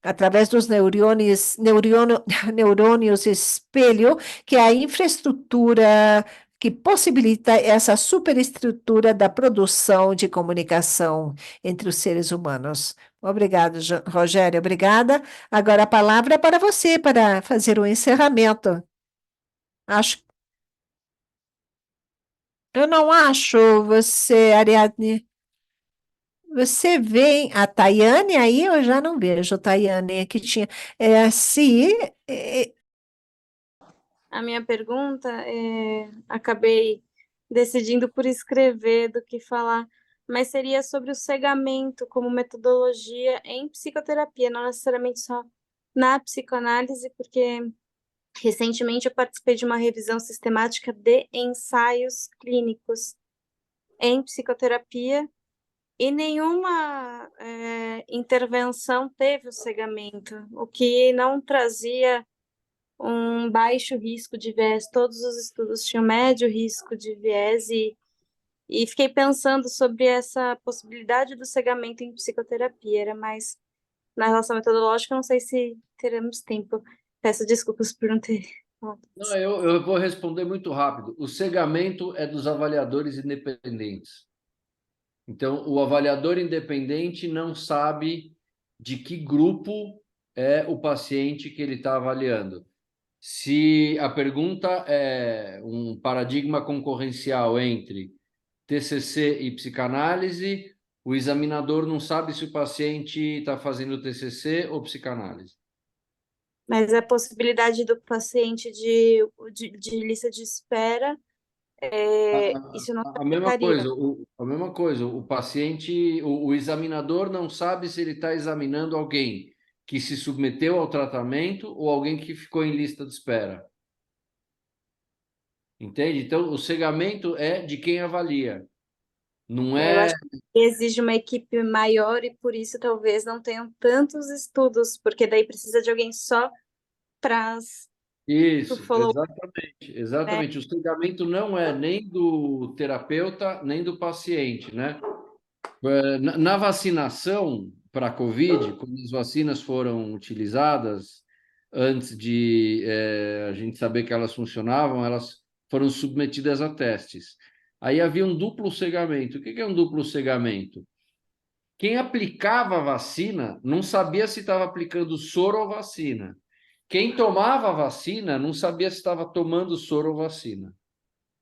através dos neurônios espelho, que a infraestrutura que possibilita essa superestrutura da produção de comunicação entre os seres humanos. Obrigado, Rogério, obrigada. Agora a palavra é para você, para fazer o encerramento. Eu não acho você, Ariadne. Você vê a Tayane aí? Eu já não vejo a Tayane que tinha. Se A minha pergunta acabei decidindo por escrever do que falar, mas seria sobre o cegamento como metodologia em psicoterapia, não necessariamente só na psicoanálise, porque recentemente eu participei de uma revisão sistemática de ensaios clínicos em psicoterapia e nenhuma intervenção teve o cegamento, o que não trazia um baixo risco de viés. Todos os estudos tinham médio risco de viés e fiquei pensando sobre essa possibilidade do cegamento em psicoterapia. Era mais na relação metodológica, não sei se teremos tempo. Peço desculpas por não ter. Não, eu vou responder muito rápido. O cegamento é dos avaliadores independentes. Então, o avaliador independente não sabe de que grupo é o paciente que ele está avaliando. Se a pergunta é um paradigma concorrencial entre TCC e psicanálise, o examinador não sabe se o paciente está fazendo TCC ou psicanálise. Mas a possibilidade do paciente de lista de espera, isso não A mesma afetaria. coisa, o paciente, o examinador não sabe se ele está examinando alguém que se submeteu ao tratamento ou alguém que ficou em lista de espera. Entende? Então, o cegamento é de quem avalia. Não Eu é. acho que exige uma equipe maior e por isso talvez não tenham tantos estudos, porque daí precisa de alguém só para Isso, follow, exatamente. O cegamento não é nem do terapeuta, nem do paciente, né? Na vacinação para a Covid, quando as vacinas foram utilizadas, antes de a gente saber que elas funcionavam, elas foram submetidas a testes. Aí havia um duplo cegamento. O que é um duplo cegamento? Quem aplicava a vacina não sabia se estava aplicando soro ou vacina. Quem tomava a vacina não sabia se estava tomando soro ou vacina.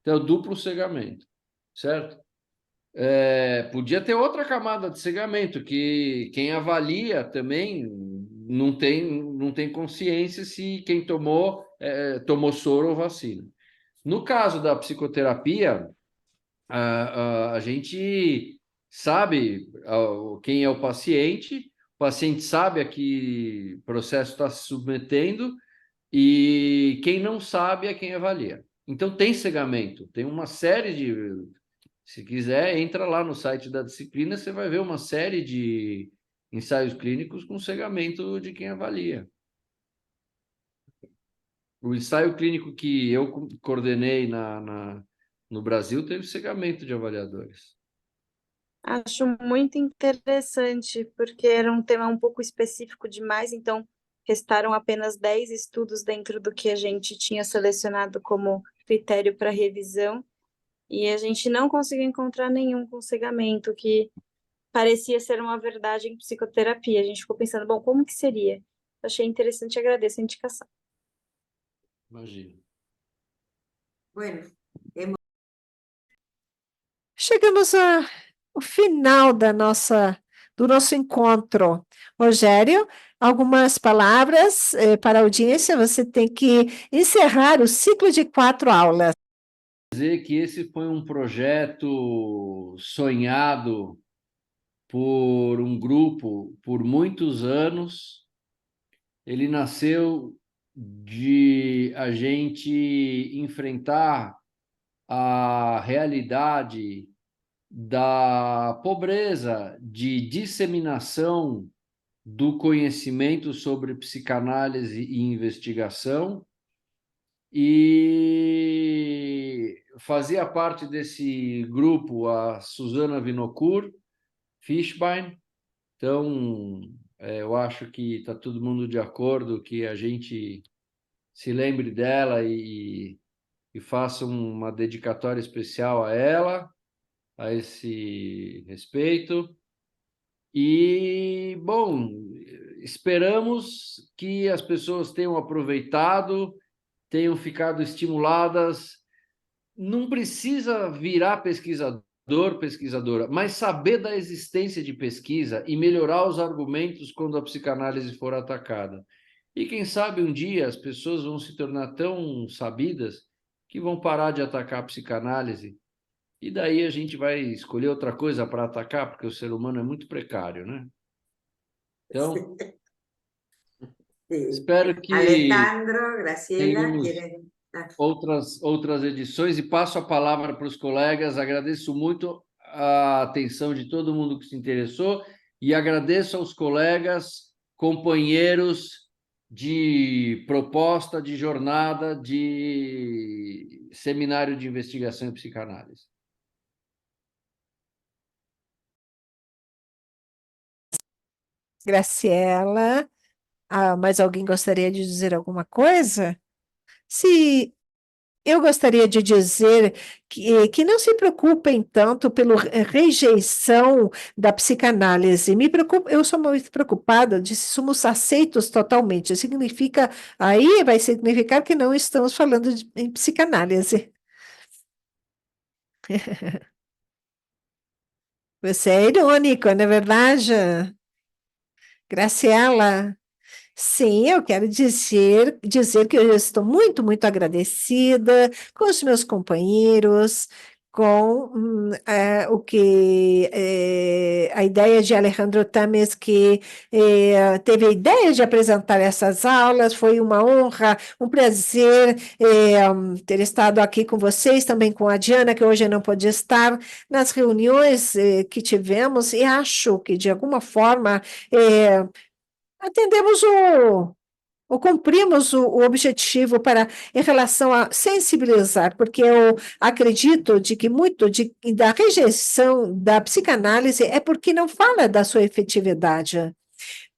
Então, é o duplo cegamento, certo? Podia ter outra camada de cegamento, que quem avalia também não tem consciência se quem tomou soro ou vacina. No caso da psicoterapia, a gente sabe quem é o paciente sabe a que processo está se submetendo, e quem não sabe é quem avalia. Então, tem cegamento, tem uma série de... Se quiser, entra lá no site da disciplina, você vai ver uma série de ensaios clínicos com cegamento de quem avalia. O ensaio clínico que eu coordenei no Brasil teve cegamento de avaliadores. Acho muito interessante, porque era um tema um pouco específico demais, então restaram apenas 10 estudos dentro do que a gente tinha selecionado como critério para revisão, e a gente não conseguiu encontrar nenhum com cegamento, que parecia ser uma verdade em psicoterapia. A gente ficou pensando, bom, como que seria? Achei interessante e agradeço a indicação. Imagina. Bueno, Chegamos ao final do nosso encontro. Rogério, algumas palavras para a audiência. Você tem que encerrar o ciclo de 4 aulas. Dizer que esse foi um projeto sonhado por um grupo por muitos anos. Ele nasceu de a gente enfrentar a realidade da pobreza de disseminação do conhecimento sobre psicanálise e investigação, e fazia parte desse grupo a Susana Vinokur Fishbein. Então, eu acho que está todo mundo de acordo que a gente se lembre dela e faça uma dedicatória especial a ela, a esse respeito. E, bom, esperamos que as pessoas tenham aproveitado, tenham ficado estimuladas. Não precisa virar pesquisadora, mas saber da existência de pesquisa e melhorar os argumentos quando a psicanálise for atacada. E quem sabe um dia as pessoas vão se tornar tão sabidas que vão parar de atacar a psicanálise, e daí a gente vai escolher outra coisa para atacar, porque o ser humano é muito precário, né? Então, sí. espero que Alejandro, Graciela, tenhamos ¿quieren? outras edições, e passo a palavra para os colegas. Agradeço muito a atenção de todo mundo que se interessou, e agradeço aos colegas, companheiros de proposta, de jornada, de seminário de investigação em psicanálise. Graciela, mais alguém gostaria de dizer alguma coisa? Se eu gostaria de dizer que não se preocupem tanto pela rejeição da psicanálise. Eu sou muito preocupada de se somos aceitos totalmente. Aí vai significar que não estamos falando em psicanálise. Você é irônico, não é verdade? Graciela. Sim, eu quero dizer que eu estou muito, muito agradecida com os meus companheiros, com a ideia de Alejandro Tames, que teve a ideia de apresentar essas aulas. Foi uma honra, um prazer ter estado aqui com vocês, também com a Diana, que hoje não pôde estar, nas reuniões que tivemos, e acho que, de alguma forma, atendemos ou cumprimos o objetivo em relação a sensibilizar, porque eu acredito de que muito da rejeição da psicanálise é porque não fala da sua efetividade.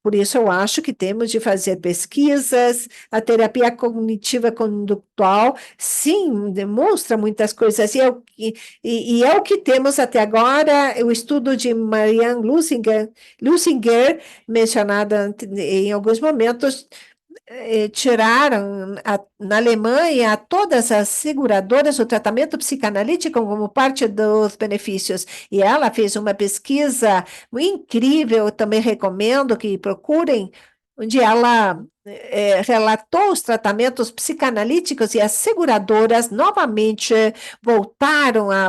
Por isso, eu acho que temos de fazer pesquisas. A terapia cognitiva condutual, sim, demonstra muitas coisas, e é o que temos até agora. O estudo de Marianne Lusinger, mencionado em alguns momentos, tiraram na Alemanha todas as seguradoras o tratamento psicanalítico como parte dos benefícios. E ela fez uma pesquisa incrível, eu também recomendo que procurem, onde ela relatou os tratamentos psicanalíticos e as seguradoras novamente voltaram a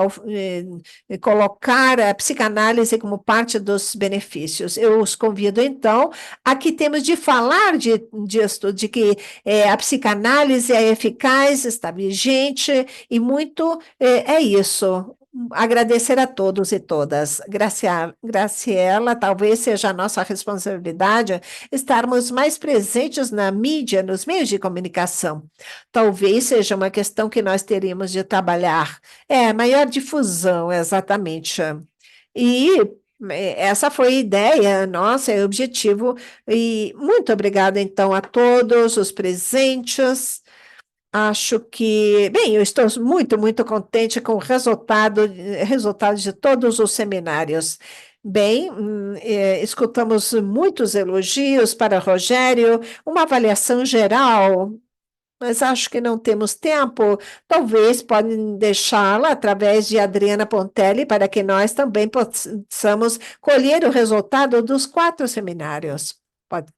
colocar a psicanálise como parte dos benefícios. Eu os convido, então, aqui temos de falar disso, de que a psicanálise é eficaz, está vigente, e muito é isso. Agradecer a todos e todas. Graciela, talvez seja a nossa responsabilidade estarmos mais presentes na mídia, nos meios de comunicação. Talvez seja uma questão que nós teríamos de trabalhar. Maior difusão, exatamente. E essa foi a ideia nossa, é o objetivo. E muito obrigada, então, a todos os presentes. Acho que, bem, eu estou muito, muito contente com o resultado de todos os seminários. Bem, escutamos muitos elogios para Rogério, uma avaliação geral, mas acho que não temos tempo. Talvez podem deixá-la através de Adriana Pontelli para que nós também possamos colher o resultado dos 4 seminários.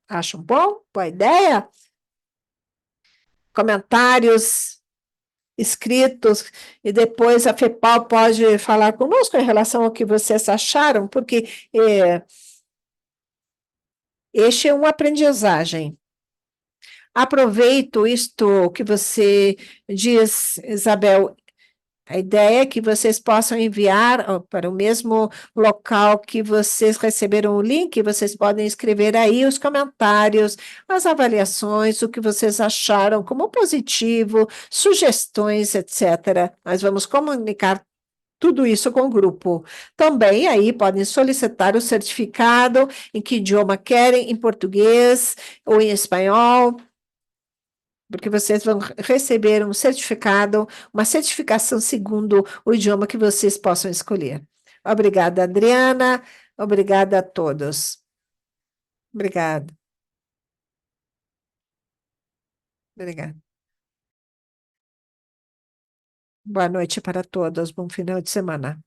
Acham bom? Boa ideia? Comentários escritos, e depois a FEPAL pode falar conosco em relação ao que vocês acharam, porque este é uma aprendizagem. Aproveito isto que você diz, Isabel. A ideia é que vocês possam enviar para o mesmo local que vocês receberam o link, vocês podem escrever aí os comentários, as avaliações, o que vocês acharam como positivo, sugestões, etc. Nós vamos comunicar tudo isso com o grupo. Também aí podem solicitar o certificado, em que idioma querem, em português ou em espanhol, porque vocês vão receber um certificado, uma certificação segundo o idioma que vocês possam escolher. Obrigada, Adriana. Obrigada a todos. Obrigada. Obrigada. Boa noite para todos. Bom final de semana.